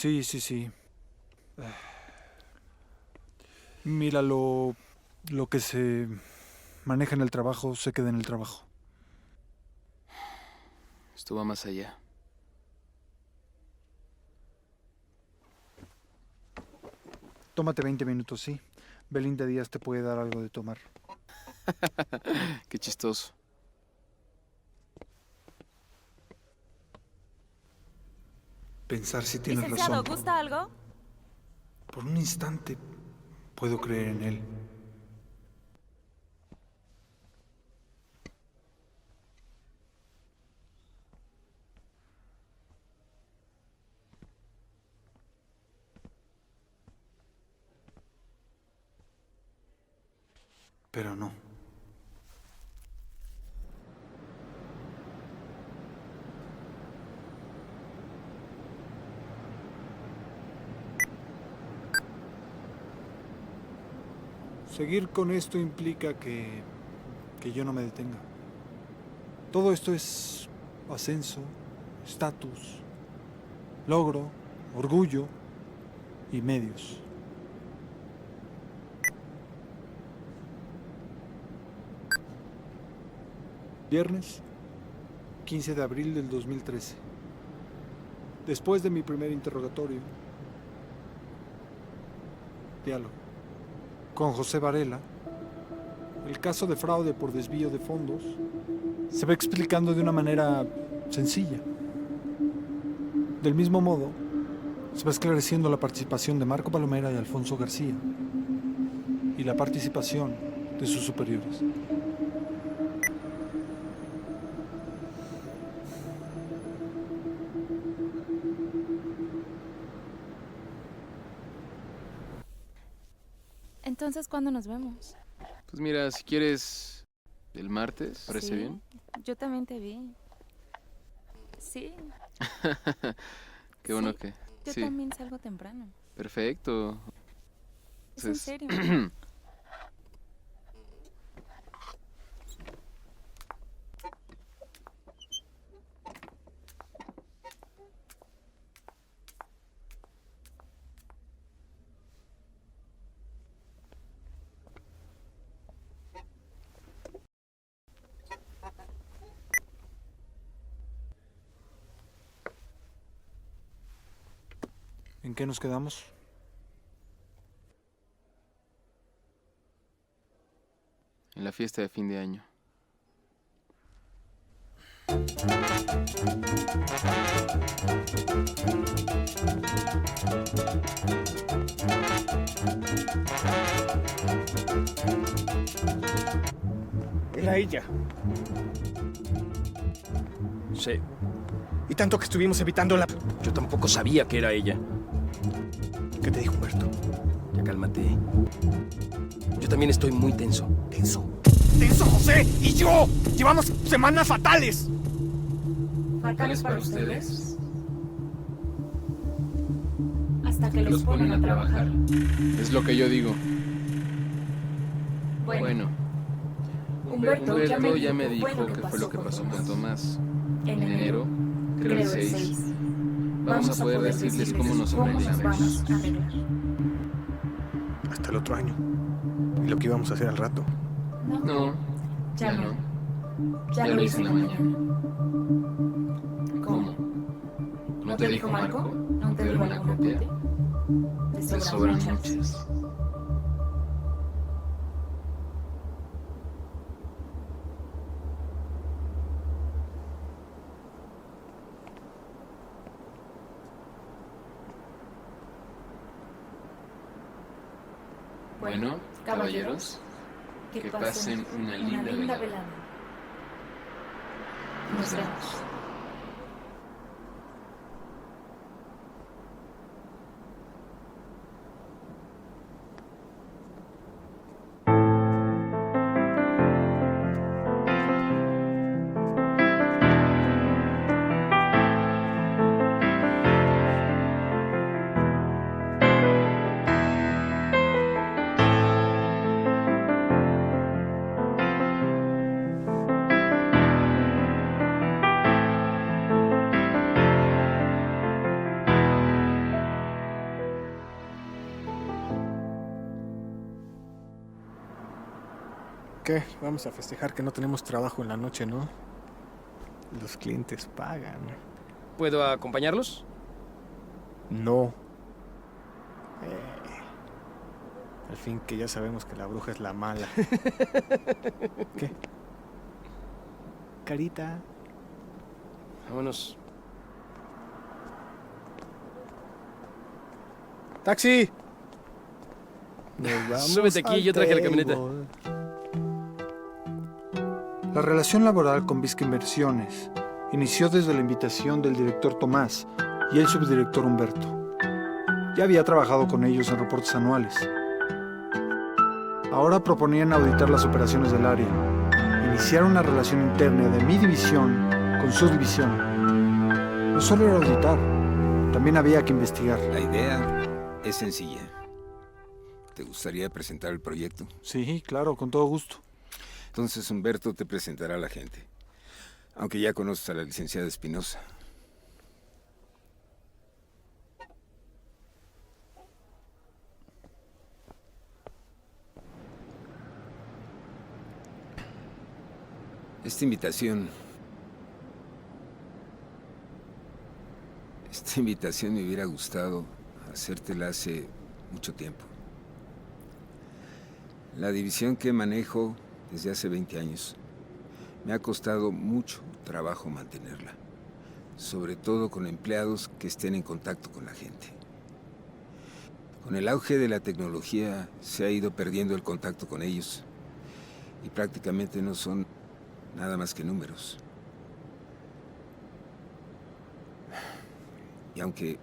[SPEAKER 1] Sí. Mira, lo que se maneja en el trabajo se queda en el trabajo.
[SPEAKER 2] Esto va más allá.
[SPEAKER 1] Tómate 20 minutos, sí. Belinda Díaz te puede dar algo de tomar.
[SPEAKER 2] Qué chistoso.
[SPEAKER 1] Pensar si tienes
[SPEAKER 12] Licenciado,
[SPEAKER 1] razón.
[SPEAKER 12] ¿gusta algo?
[SPEAKER 1] Por un instante puedo creer en él. Pero no. Seguir con esto implica que yo no me detenga. Todo esto es ascenso, estatus, logro, orgullo y medios. Viernes 15 de abril del 2013. Después de mi primer interrogatorio, diálogo con José Varela, el caso de fraude por desvío de fondos se va explicando de una manera sencilla. Del mismo modo, se va esclareciendo la participación de Marco Palomera y Alfonso García y la participación de sus superiores.
[SPEAKER 12] Entonces, ¿cuándo nos vemos?
[SPEAKER 2] Pues mira, si quieres el martes, ¿parece
[SPEAKER 12] Sí,
[SPEAKER 2] bien?
[SPEAKER 12] Yo también te vi. Sí.
[SPEAKER 2] Qué bueno
[SPEAKER 12] Sí,
[SPEAKER 2] que...
[SPEAKER 12] Yo
[SPEAKER 2] sí,
[SPEAKER 12] también salgo temprano.
[SPEAKER 2] perfecto.
[SPEAKER 12] Es en
[SPEAKER 2] Entonces,
[SPEAKER 12] serio.
[SPEAKER 1] ¿En qué nos quedamos?
[SPEAKER 2] en la fiesta de fin de año.
[SPEAKER 4] Era ella.
[SPEAKER 3] Sí.
[SPEAKER 4] Y tanto que estuvimos evitándola.
[SPEAKER 3] Yo tampoco sabía que era ella.
[SPEAKER 4] ¿Qué te dijo Humberto?
[SPEAKER 3] Ya cálmate. Yo también estoy muy tenso.
[SPEAKER 4] Tenso. ¡Tenso, José! ¡Y yo! ¡Llevamos semanas fatales!
[SPEAKER 12] ¿Fatales para ustedes? Hasta que los ponen a trabajar.
[SPEAKER 2] Es lo que yo digo.
[SPEAKER 12] Bueno,
[SPEAKER 2] Humberto ya me dijo qué fue lo que pasó con Tomás. En enero, creo el 6. Vamos a poder decirles cómo nos organizamos.
[SPEAKER 4] Hasta el otro año. ¿Y lo que íbamos a hacer al rato?
[SPEAKER 2] No, ya no. Ya lo hice en la mañana. ¿Cómo? ¿No te dijo Marco? ¿No te dio una copia? Te sobran muchas. Bueno, caballeros, que pasen una linda velada.
[SPEAKER 12] Nos vemos.
[SPEAKER 4] ¿Qué? Vamos a festejar que no tenemos trabajo en la noche, ¿no? Los clientes pagan.
[SPEAKER 3] ¿Puedo acompañarlos?
[SPEAKER 4] No. Al fin que ya sabemos que la bruja es la mala. ¿Qué? Carita.
[SPEAKER 3] Vámonos.
[SPEAKER 4] ¡Taxi! Nos vamos.
[SPEAKER 3] Súbete aquí, yo traje la camioneta.
[SPEAKER 1] La relación laboral con Vizca Inversiones inició desde la invitación del director Tomás y el subdirector Humberto. Ya había trabajado con ellos en reportes anuales. Ahora proponían auditar las operaciones del área, iniciar una relación interna de mi división con su división. No solo era auditar, también había que investigar.
[SPEAKER 8] La idea es sencilla. ¿Te gustaría presentar el proyecto?
[SPEAKER 1] Sí, claro, con todo gusto.
[SPEAKER 8] Entonces Humberto te presentará a la gente, aunque ya conoces a la licenciada Espinosa. Esta invitación me hubiera gustado hacértela hace mucho tiempo. La división que manejo desde hace 20 años me ha costado mucho trabajo mantenerla, sobre todo con empleados que estén en contacto con la gente. Con el auge de la tecnología se ha ido perdiendo el contacto con ellos y prácticamente no son nada más que números. Y aunque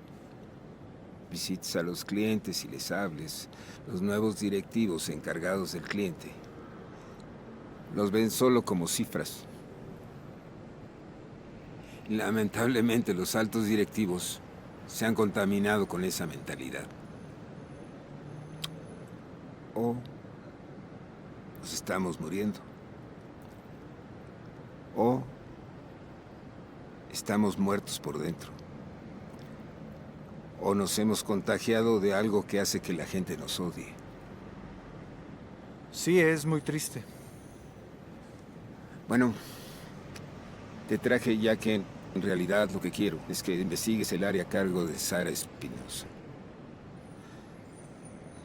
[SPEAKER 8] visites a los clientes y les hables, los nuevos directivos encargados del cliente los ven solo como cifras. Lamentablemente, los altos directivos se han contaminado con esa mentalidad. O nos estamos muriendo. O estamos muertos por dentro. O nos hemos contagiado de algo que hace que la gente nos odie.
[SPEAKER 1] Sí, es muy triste.
[SPEAKER 8] Bueno, te traje ya que en realidad lo que quiero es que investigues el área a cargo de Sara Espinosa.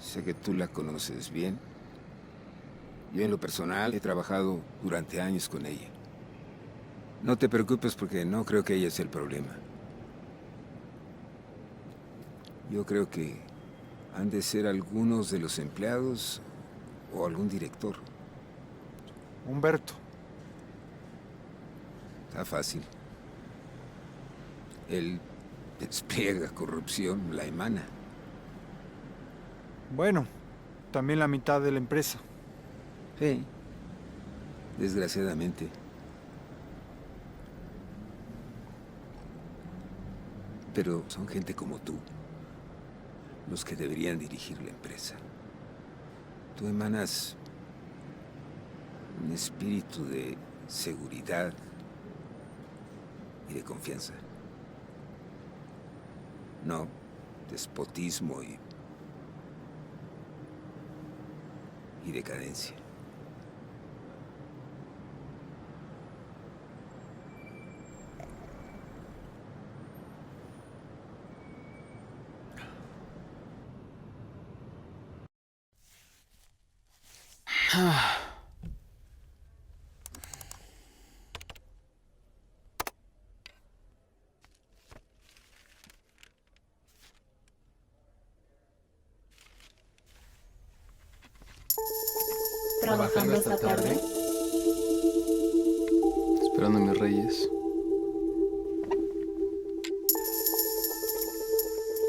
[SPEAKER 8] Sé que tú la conoces bien. Yo en lo personal he trabajado durante años con ella. No te preocupes porque no creo que ella sea el problema. Yo creo que han de ser algunos de los empleados o algún director.
[SPEAKER 1] Humberto.
[SPEAKER 8] Está fácil. Él despliega corrupción, la emana.
[SPEAKER 1] Bueno, también la mitad de la empresa.
[SPEAKER 8] Sí, desgraciadamente. Pero son gente como tú los que deberían dirigir la empresa. Tú emanas un espíritu de seguridad y de confianza. No despotismo y decadencia.
[SPEAKER 12] ¿Trabajando esta tarde?
[SPEAKER 2] Esperando a mis reyes.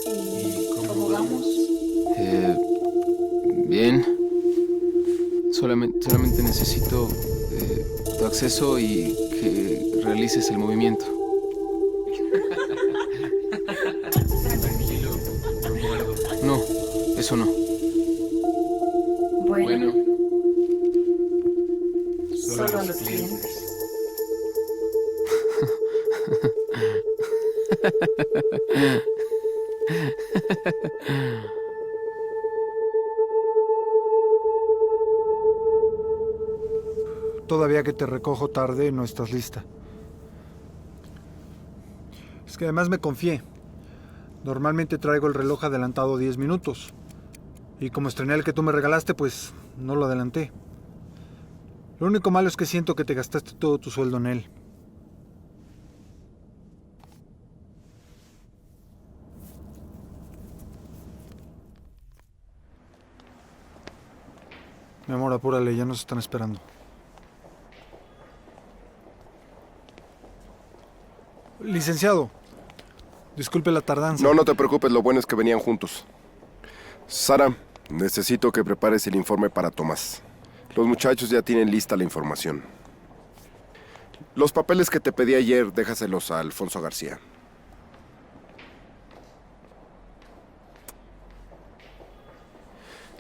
[SPEAKER 12] ¿Y cómo vamos?
[SPEAKER 2] Bien. Solamente necesito tu acceso y que realices el movimiento.
[SPEAKER 12] Tranquilo,
[SPEAKER 9] no muerdo.
[SPEAKER 2] No, eso no.
[SPEAKER 12] Bueno,
[SPEAKER 9] Solo
[SPEAKER 12] a los clientes.
[SPEAKER 1] todavía que te recojo tarde no estás lista. Es que además me confié. Normalmente traigo el reloj adelantado 10 minutos. Y como estrené el que tú me regalaste, pues no lo adelanté. Lo único malo es que siento que te gastaste todo tu sueldo en él. Mi amor, apúrale, ya nos están esperando. Licenciado, disculpe la tardanza.
[SPEAKER 11] No, no te preocupes, lo bueno es que venían juntos. Sara, necesito que prepares el informe para Tomás. Los muchachos ya tienen lista la información. Los papeles que te pedí ayer, déjaselos a Alfonso García.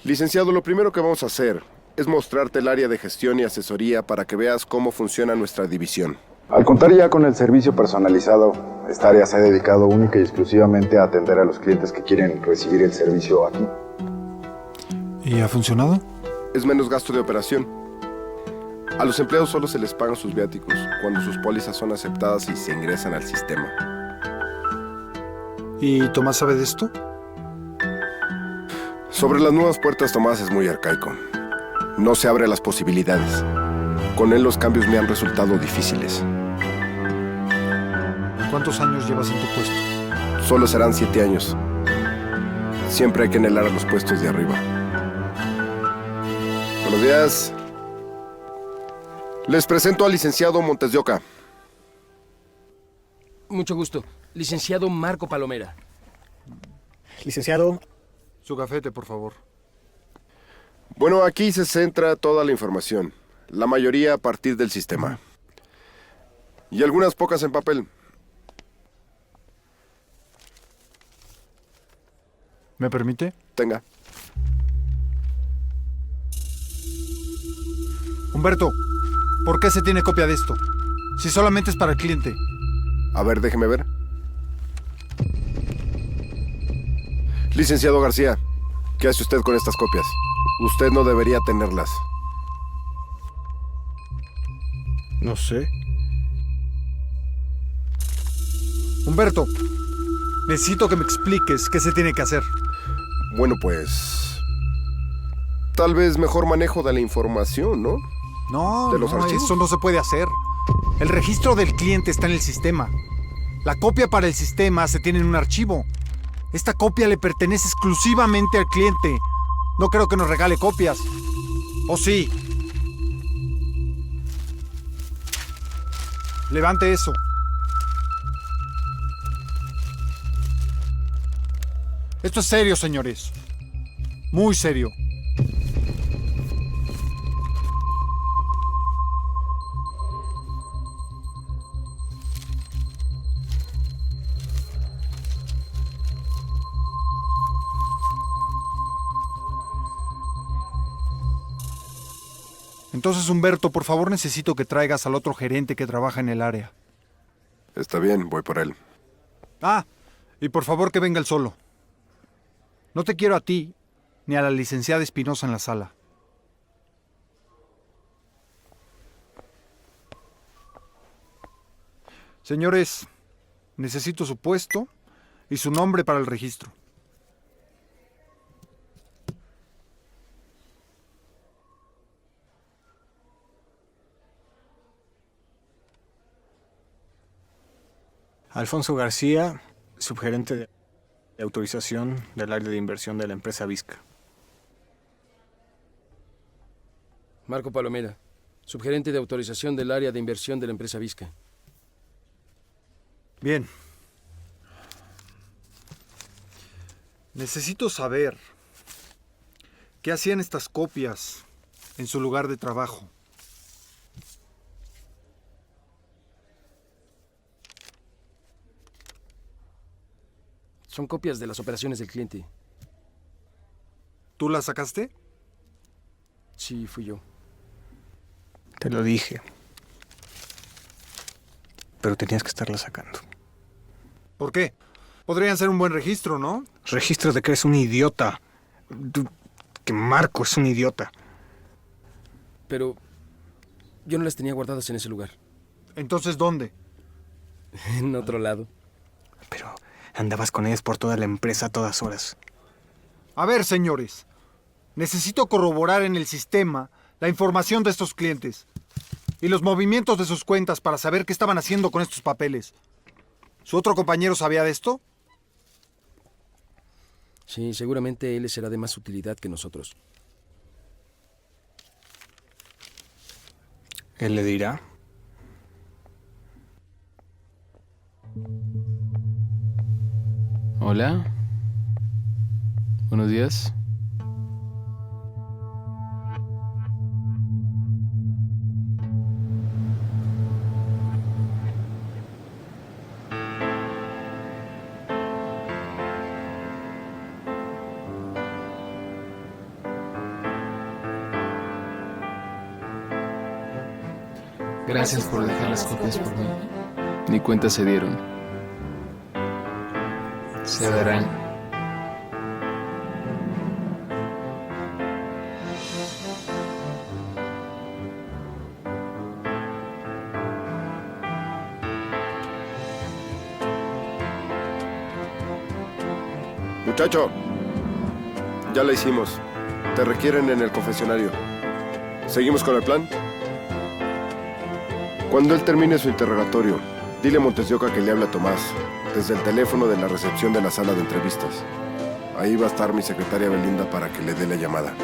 [SPEAKER 11] Licenciado, lo primero que vamos a hacer es mostrarte el área de gestión y asesoría para que veas cómo funciona nuestra división.
[SPEAKER 13] Al contar ya con el servicio personalizado, esta área se ha dedicado única y exclusivamente a atender a los clientes que quieren recibir el servicio aquí.
[SPEAKER 1] ¿Y ha funcionado?
[SPEAKER 11] Es menos gasto de operación. A los empleados solo se les pagan sus viáticos cuando sus pólizas son aceptadas y se ingresan al sistema.
[SPEAKER 1] ¿Y Tomás sabe de esto?
[SPEAKER 11] Sobre las nuevas puertas, Tomás es muy arcaico. No se abre a las posibilidades. Con él los cambios me han resultado difíciles.
[SPEAKER 1] ¿Cuántos años llevas en tu puesto?
[SPEAKER 11] Solo serán 7 años. Siempre hay que anhelar a los puestos de arriba. Buenos días. Les presento al licenciado Montes de Oca.
[SPEAKER 3] Mucho gusto. Licenciado Marco Palomera.
[SPEAKER 4] Licenciado.
[SPEAKER 1] Su gafete, por favor.
[SPEAKER 11] Bueno, aquí se centra toda la información. La mayoría a partir del sistema. Y algunas pocas en papel.
[SPEAKER 1] ¿Me permite?
[SPEAKER 11] Tenga.
[SPEAKER 1] Humberto, ¿por qué se tiene copia de esto? Si solamente es para el cliente.
[SPEAKER 11] A ver, déjeme ver. Licenciado García, ¿qué hace usted con estas copias? Usted no debería tenerlas.
[SPEAKER 1] No sé. Humberto, necesito que me expliques qué se tiene que hacer.
[SPEAKER 11] Bueno, pues... tal vez mejor manejo de la información, ¿no?
[SPEAKER 1] No,
[SPEAKER 11] de los archivos.
[SPEAKER 1] Eso no se puede hacer. El registro del cliente está en el sistema. La copia para el sistema se tiene en un archivo. Esta copia le pertenece exclusivamente al cliente. No creo que nos regale copias. ¿O sí? Levante eso. Esto es serio, señores. Muy serio. Entonces, Humberto, por favor necesito que traigas al otro gerente que trabaja en el área.
[SPEAKER 11] Está bien, voy por él.
[SPEAKER 1] Ah, y por favor que venga él solo. No te quiero a ti, ni a la licenciada Espinosa en la sala. Señores, necesito su puesto y su nombre para el registro.
[SPEAKER 4] Alfonso García, subgerente de autorización del área de inversión de la empresa Vizca.
[SPEAKER 3] Marco Palomera, subgerente de autorización del área de inversión de la empresa Vizca.
[SPEAKER 1] Bien. Necesito saber qué hacían estas copias en su lugar de trabajo.
[SPEAKER 3] Son copias de las operaciones del cliente.
[SPEAKER 1] ¿Tú las sacaste?
[SPEAKER 3] Sí, fui yo.
[SPEAKER 4] Te lo dije. Pero tenías que estarlas sacando.
[SPEAKER 1] ¿Por qué? Podrían ser un buen registro, ¿no?
[SPEAKER 4] Registro de que eres un idiota. Que Marco es un idiota.
[SPEAKER 3] Pero Yo no las tenía guardadas en ese lugar.
[SPEAKER 1] ¿Entonces dónde?
[SPEAKER 3] En otro lado.
[SPEAKER 4] Pero andabas con ellas por toda la empresa a todas horas.
[SPEAKER 1] A ver, señores. Necesito corroborar en el sistema la información de estos clientes y los movimientos de sus cuentas para saber qué estaban haciendo con estos papeles. ¿Su otro compañero sabía de esto?
[SPEAKER 3] Sí, seguramente él será de más utilidad que nosotros.
[SPEAKER 4] Él le dirá.
[SPEAKER 2] Hola. Buenos días. Gracias por dejar las copias por mí. Ni cuenta se dieron. Se darán.
[SPEAKER 11] Muchacho, ya la hicimos. Te requieren en el confesionario. ¿Seguimos con el plan? Cuando él termine su interrogatorio, dile a Montes de Oca que le hable a Tomás desde el teléfono de la recepción de la sala de entrevistas. Ahí va a estar mi secretaria Belinda para que le dé la llamada.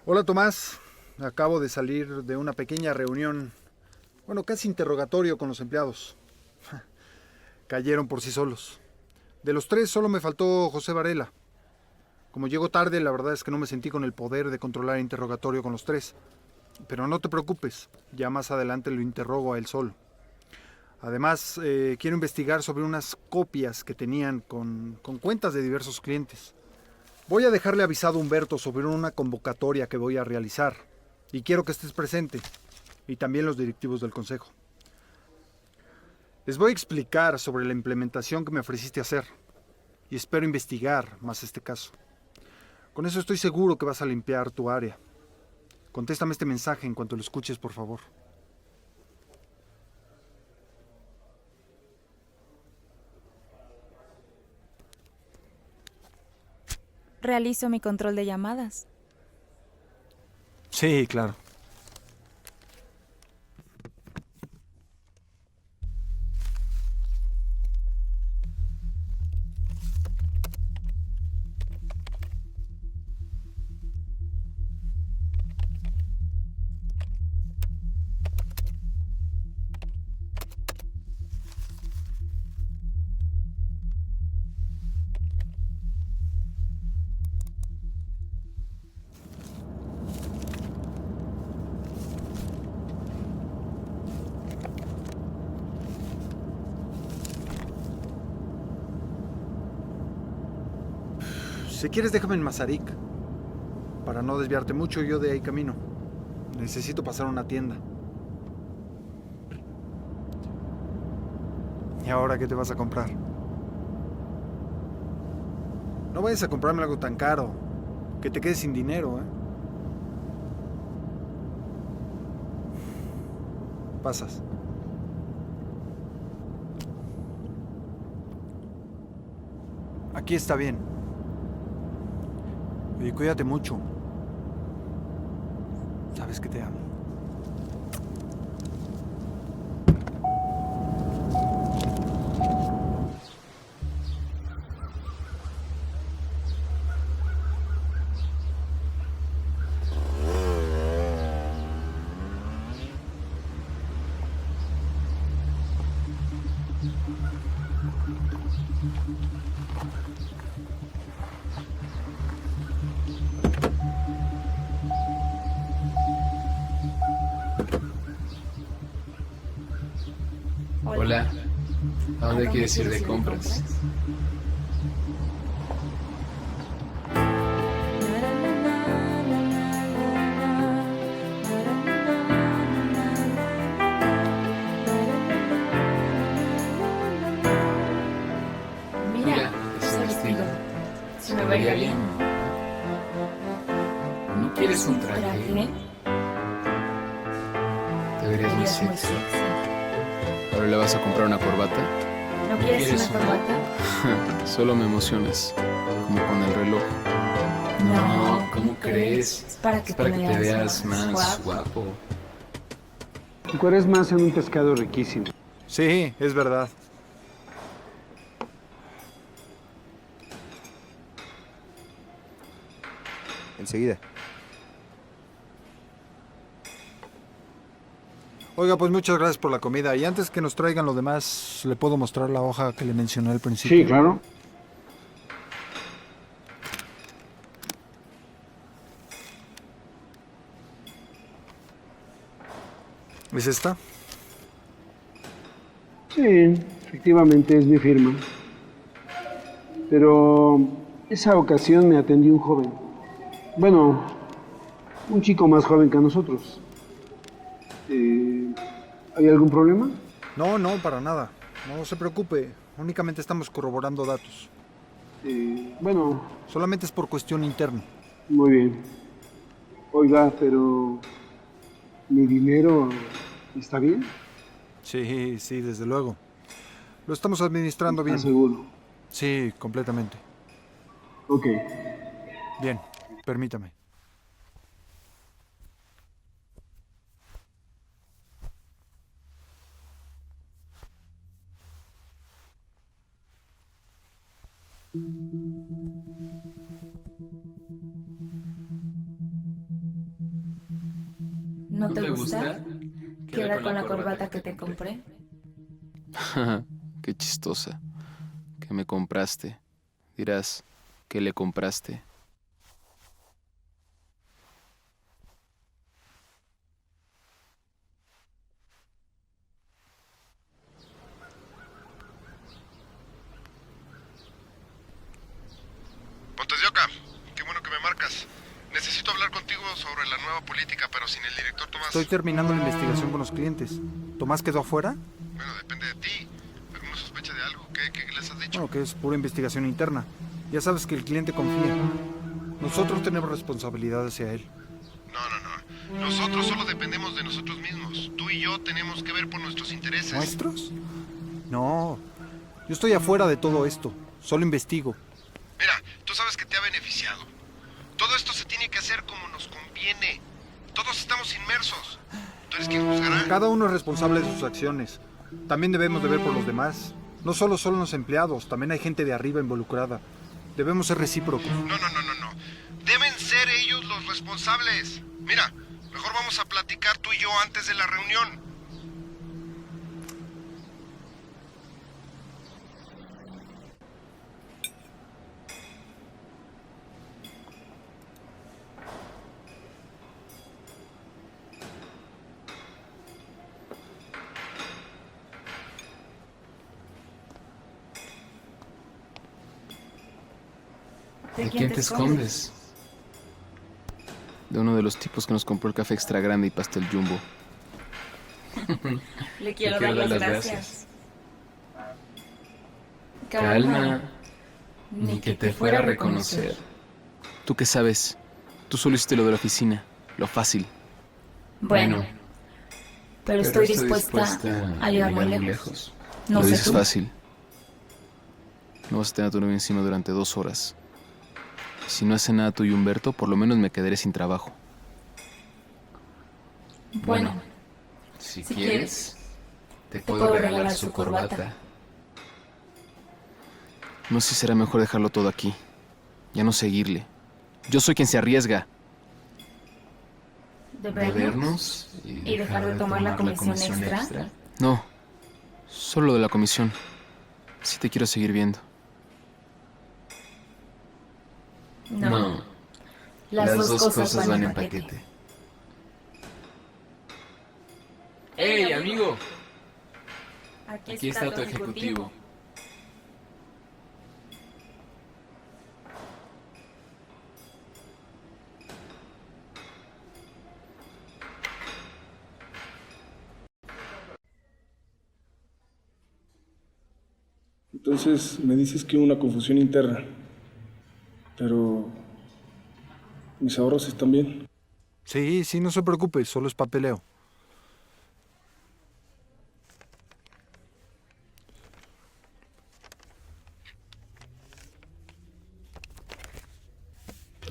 [SPEAKER 1] Hola, Tomás. Acabo de salir de una pequeña reunión, casi interrogatorio con los empleados. Cayeron por sí solos. De los 3 solo me faltó José Varela. Como llego tarde, la verdad es que no me sentí con el poder de controlar el interrogatorio con los 3. Pero no te preocupes, ya más adelante lo interrogo a él solo. Además, quiero investigar sobre unas copias que tenían con cuentas de diversos clientes. Voy a dejarle avisado a Humberto sobre una convocatoria que voy a realizar y quiero que estés presente, y también los directivos del consejo. Les voy a explicar sobre la implementación que me ofreciste hacer y espero investigar más este caso. Con eso estoy seguro que vas a limpiar tu área. Contéstame este mensaje en cuanto lo escuches, por favor.
[SPEAKER 12] Realizo mi control de llamadas.
[SPEAKER 1] Sí, claro. Si quieres, déjame en Mazarik. Para no desviarte mucho, yo de ahí camino. Necesito pasar a una tienda. ¿Y ahora qué te vas a comprar? No vayas a comprarme algo tan caro, que te quedes sin dinero, ¿eh? Pasas. Aquí está bien. Y cuídate mucho. Sabes que te amo.
[SPEAKER 2] Hola. ¿A dónde quieres ir de compras?
[SPEAKER 12] Mira, ese vestido. Se me vería bien.
[SPEAKER 2] ¿No quieres un traje? Te verías muy sexy. ¿Ahora le vas a comprar una corbata?
[SPEAKER 12] ¿No quieres una corbata?
[SPEAKER 2] Solo me emocionas, como con el reloj. No, ¿cómo crees?
[SPEAKER 12] Es para que
[SPEAKER 2] te
[SPEAKER 12] veas
[SPEAKER 2] veas más guapo.
[SPEAKER 10] Tú eres más en un pescado riquísimo.
[SPEAKER 1] Sí, es verdad.
[SPEAKER 14] Enseguida.
[SPEAKER 1] Oiga, pues muchas gracias por la comida. Y antes que nos traigan lo demás, ¿le puedo mostrar la hoja que le mencioné al principio?
[SPEAKER 10] Sí, claro.
[SPEAKER 1] ¿Es esta?
[SPEAKER 10] Sí, efectivamente es mi firma. Pero esa ocasión me atendió un joven. Bueno, un chico más joven que nosotros. ¿Hay algún problema?
[SPEAKER 1] No, no, para nada. No se preocupe. Únicamente estamos corroborando datos.
[SPEAKER 10] Bueno.
[SPEAKER 1] Solamente es por cuestión interna.
[SPEAKER 10] Muy bien. Oiga, pero... ¿mi dinero está bien?
[SPEAKER 1] Sí, sí, desde luego. Lo estamos administrando bien.
[SPEAKER 10] ¿Estás seguro?
[SPEAKER 1] Sí, completamente.
[SPEAKER 10] Ok.
[SPEAKER 1] Bien, permítame.
[SPEAKER 12] ¿No te gusta? ¿Queda con la corbata que te compré?
[SPEAKER 2] Qué chistosa. ¿Qué me compraste? Dirás, ¿qué le compraste?
[SPEAKER 11] Montes de Oca, qué bueno que me marcas. Necesito hablar contigo sobre la nueva política, pero sin el director Tomás.
[SPEAKER 1] Estoy terminando la investigación con los clientes. ¿Tomás quedó afuera?
[SPEAKER 11] Bueno, depende de ti. ¿Alguna sospecha de algo? ¿Qué les has dicho?
[SPEAKER 1] Bueno, que es pura investigación interna. Ya sabes que el cliente confía. Nosotros tenemos responsabilidad hacia él.
[SPEAKER 11] No. Nosotros solo dependemos de nosotros mismos. Tú y yo tenemos que ver por nuestros intereses.
[SPEAKER 1] ¿Nuestros? No. Yo estoy afuera de todo esto. Solo investigo.
[SPEAKER 11] Mira, tú sabes que te ha beneficiado. Todo esto se tiene que hacer como nos conviene. Todos estamos inmersos. ¿Tú eres quien juzgará?
[SPEAKER 1] Cada uno es responsable de sus acciones. También debemos de ver por los demás. No solo son los empleados, también hay gente de arriba involucrada. Debemos ser recíprocos.
[SPEAKER 11] No. Deben ser ellos los responsables. Mira, mejor vamos a platicar tú y yo antes de la reunión.
[SPEAKER 2] ¿De quién te escondes? De uno de los tipos que nos compró el café extra grande y pastel jumbo.
[SPEAKER 12] Le quiero dar las gracias.
[SPEAKER 2] Calma. Ni que te fuera a reconocer. ¿Tú qué sabes? Tú solo hiciste lo de la oficina, lo fácil.
[SPEAKER 12] Bueno, pero estoy dispuesta a llegar muy lejos. No
[SPEAKER 2] Lo
[SPEAKER 12] sé
[SPEAKER 2] dices
[SPEAKER 12] tú.
[SPEAKER 2] fácil. No vas a tener a tu novio encima durante 2 horas. Si no hace nada tú y Humberto, por lo menos me quedaré sin trabajo.
[SPEAKER 12] Bueno,
[SPEAKER 2] si
[SPEAKER 12] quieres,
[SPEAKER 2] te
[SPEAKER 12] puedo regalar su corbata.
[SPEAKER 2] No sé si será mejor dejarlo todo aquí. Ya no seguirle. Yo soy quien se arriesga.
[SPEAKER 12] ¿De vernos? ¿Y dejar de tomar la comisión extra?
[SPEAKER 2] No, solo lo de la comisión. Sí te quiero seguir viendo.
[SPEAKER 12] No. Las dos cosas van en paquete.
[SPEAKER 2] ¡Hey, amigo! Aquí está tu ejecutivo.
[SPEAKER 9] Entonces me dices que hubo una confusión interna, pero mis ahorros están bien.
[SPEAKER 1] Sí, no se preocupe, solo es papeleo.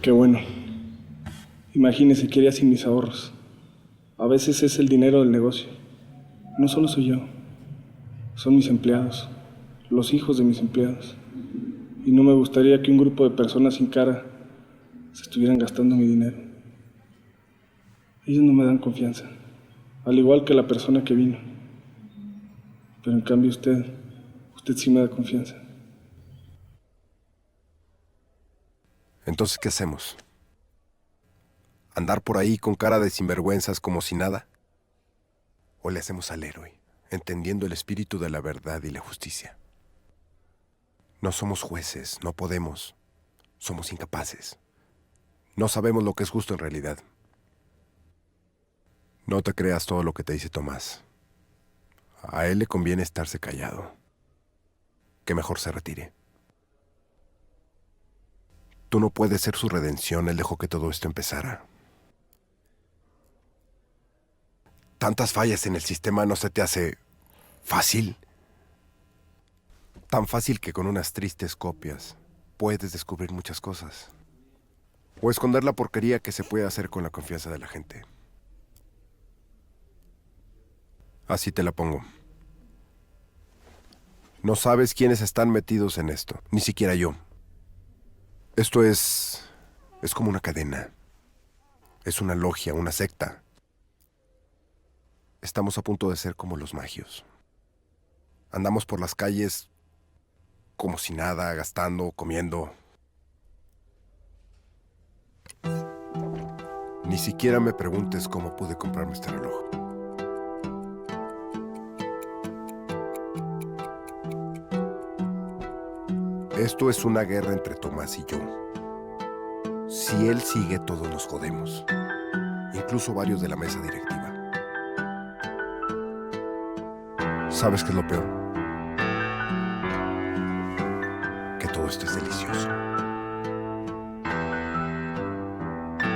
[SPEAKER 9] Qué bueno. Imagínese qué haría sin mis ahorros. A veces es el dinero del negocio. No solo soy yo, son mis empleados, los hijos de mis empleados. Y no me gustaría que un grupo de personas sin cara se estuvieran gastando mi dinero. Ellos no me dan confianza, al igual que la persona que vino. Pero en cambio usted sí me da confianza.
[SPEAKER 11] Entonces, ¿qué hacemos? ¿Andar por ahí con cara de sinvergüenzas como si nada? ¿O le hacemos al héroe, entendiendo el espíritu de la verdad y la justicia? No somos jueces, no podemos. Somos incapaces. No sabemos lo que es justo en realidad. No te creas todo lo que te dice Tomás. A él le conviene estarse callado. Que mejor se retire. Tú no puedes ser su redención, él dejó que todo esto empezara. Tantas fallas en el sistema no se te hace fácil. Tan fácil que con unas tristes copias puedes descubrir muchas cosas. O esconder la porquería que se puede hacer con la confianza de la gente. Así te la pongo. No sabes quiénes están metidos en esto, ni siquiera yo. Esto es como una cadena. Es una logia, una secta. Estamos a punto de ser como los magios. Andamos por las calles como si nada, gastando, comiendo. Ni siquiera me preguntes cómo pude comprarme este reloj. Esto es una guerra entre Tomás y yo. Si él sigue, todos nos jodemos. Incluso varios de la mesa directiva. ¿Sabes qué es lo peor? Que todo esto es delicioso.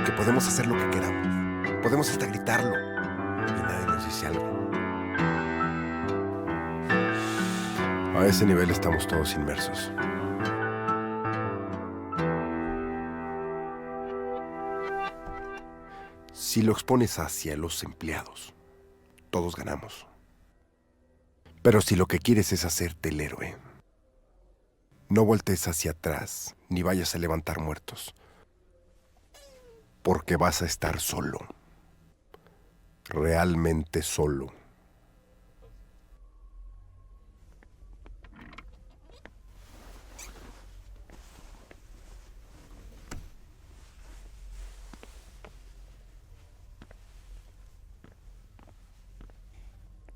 [SPEAKER 11] Que podemos hacer lo que queramos. Podemos hasta gritarlo. Y nadie nos dice algo. A ese nivel estamos todos inmersos. Si lo expones hacia los empleados, todos ganamos. Pero si lo que quieres es hacerte el héroe, no voltees hacia atrás ni vayas a levantar muertos, porque vas a estar solo, realmente solo.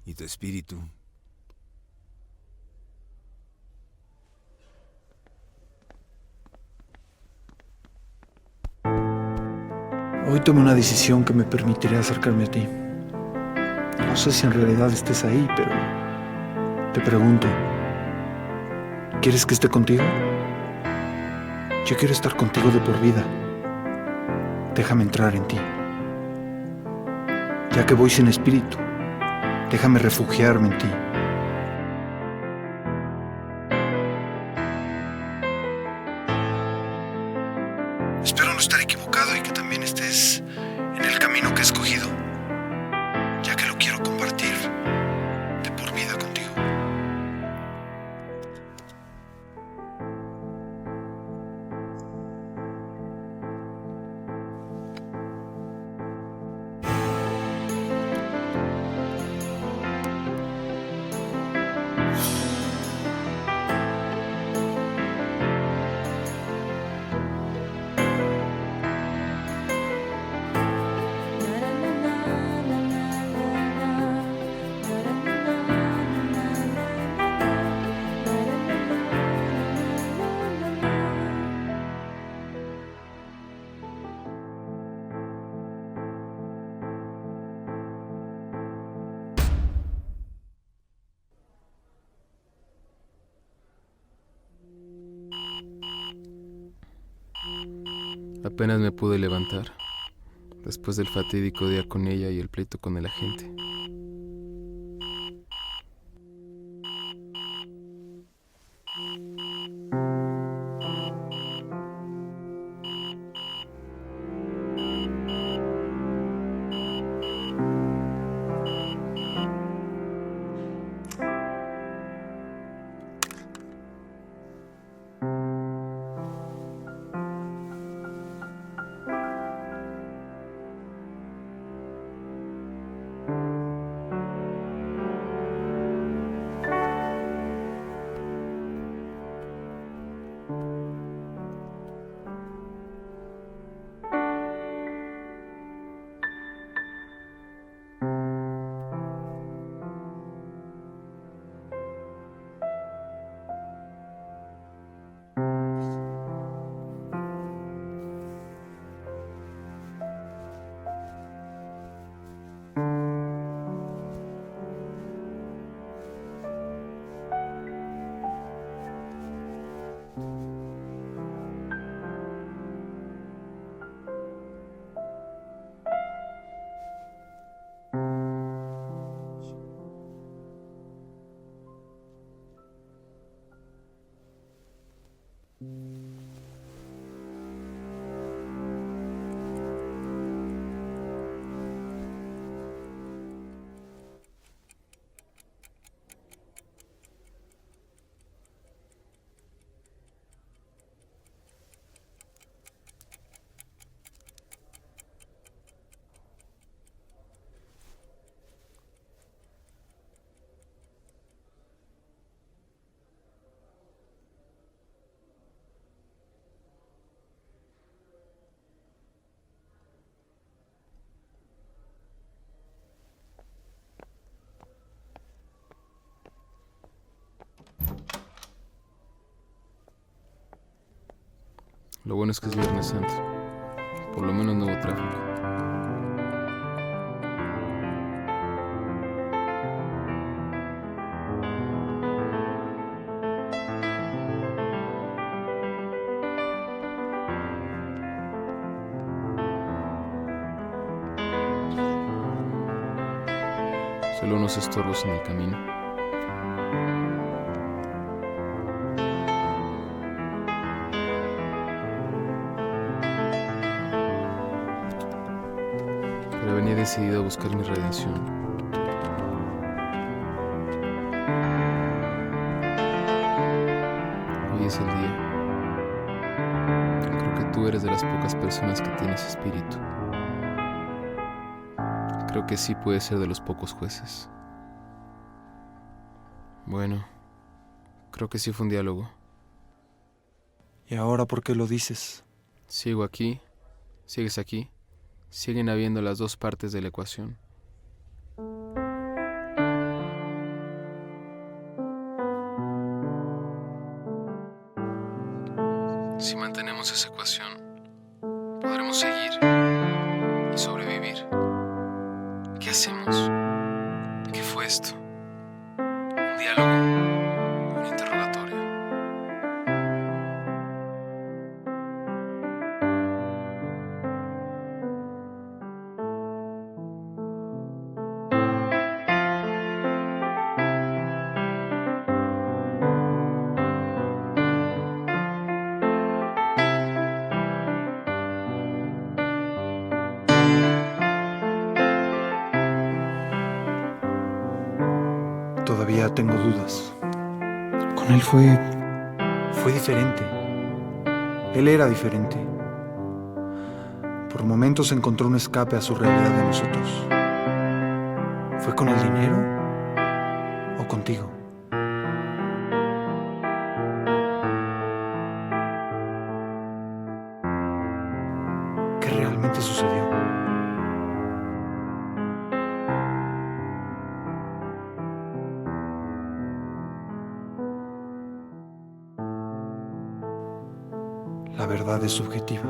[SPEAKER 8] ¿Y tu espíritu?
[SPEAKER 1] Hoy tomé una decisión que me permitirá acercarme a ti. No sé si en realidad estés ahí, pero te pregunto, ¿quieres que esté contigo? Yo quiero estar contigo de por vida. Déjame entrar en ti. Ya que voy sin espíritu, déjame refugiarme en ti. Espero no estar equivocado y que también estés en el camino que he escogido, ya que lo quiero compartir de por vida contigo.
[SPEAKER 2] Apenas me pude levantar, después del fatídico día con ella y el pleito con el agente. Lo bueno es que es Viernes Santo. Por lo menos no hubo tráfico. Solo unos estorbos en el camino. Pero venía decidido a buscar mi redención. Hoy es el día. Creo que tú eres de las pocas personas que tienes espíritu. Creo que sí puedes ser de los pocos jueces. Bueno, creo que sí fue un diálogo.
[SPEAKER 1] ¿Y ahora por qué lo dices?
[SPEAKER 2] Sigo aquí, sigues aquí. Siguen habiendo las dos partes de la ecuación. Si mantenemos esa ecuación, podremos seguir y sobrevivir. ¿Qué hacemos? ¿Qué fue esto? ¿Un diálogo? ¿Un interrogatorio?
[SPEAKER 1] Todavía tengo dudas. Con él fue diferente. Él era diferente. Por momentos encontró un escape a su realidad de nosotros. ¿Fue con el dinero o contigo? ¿Qué realmente sucedió? La verdad es subjetiva.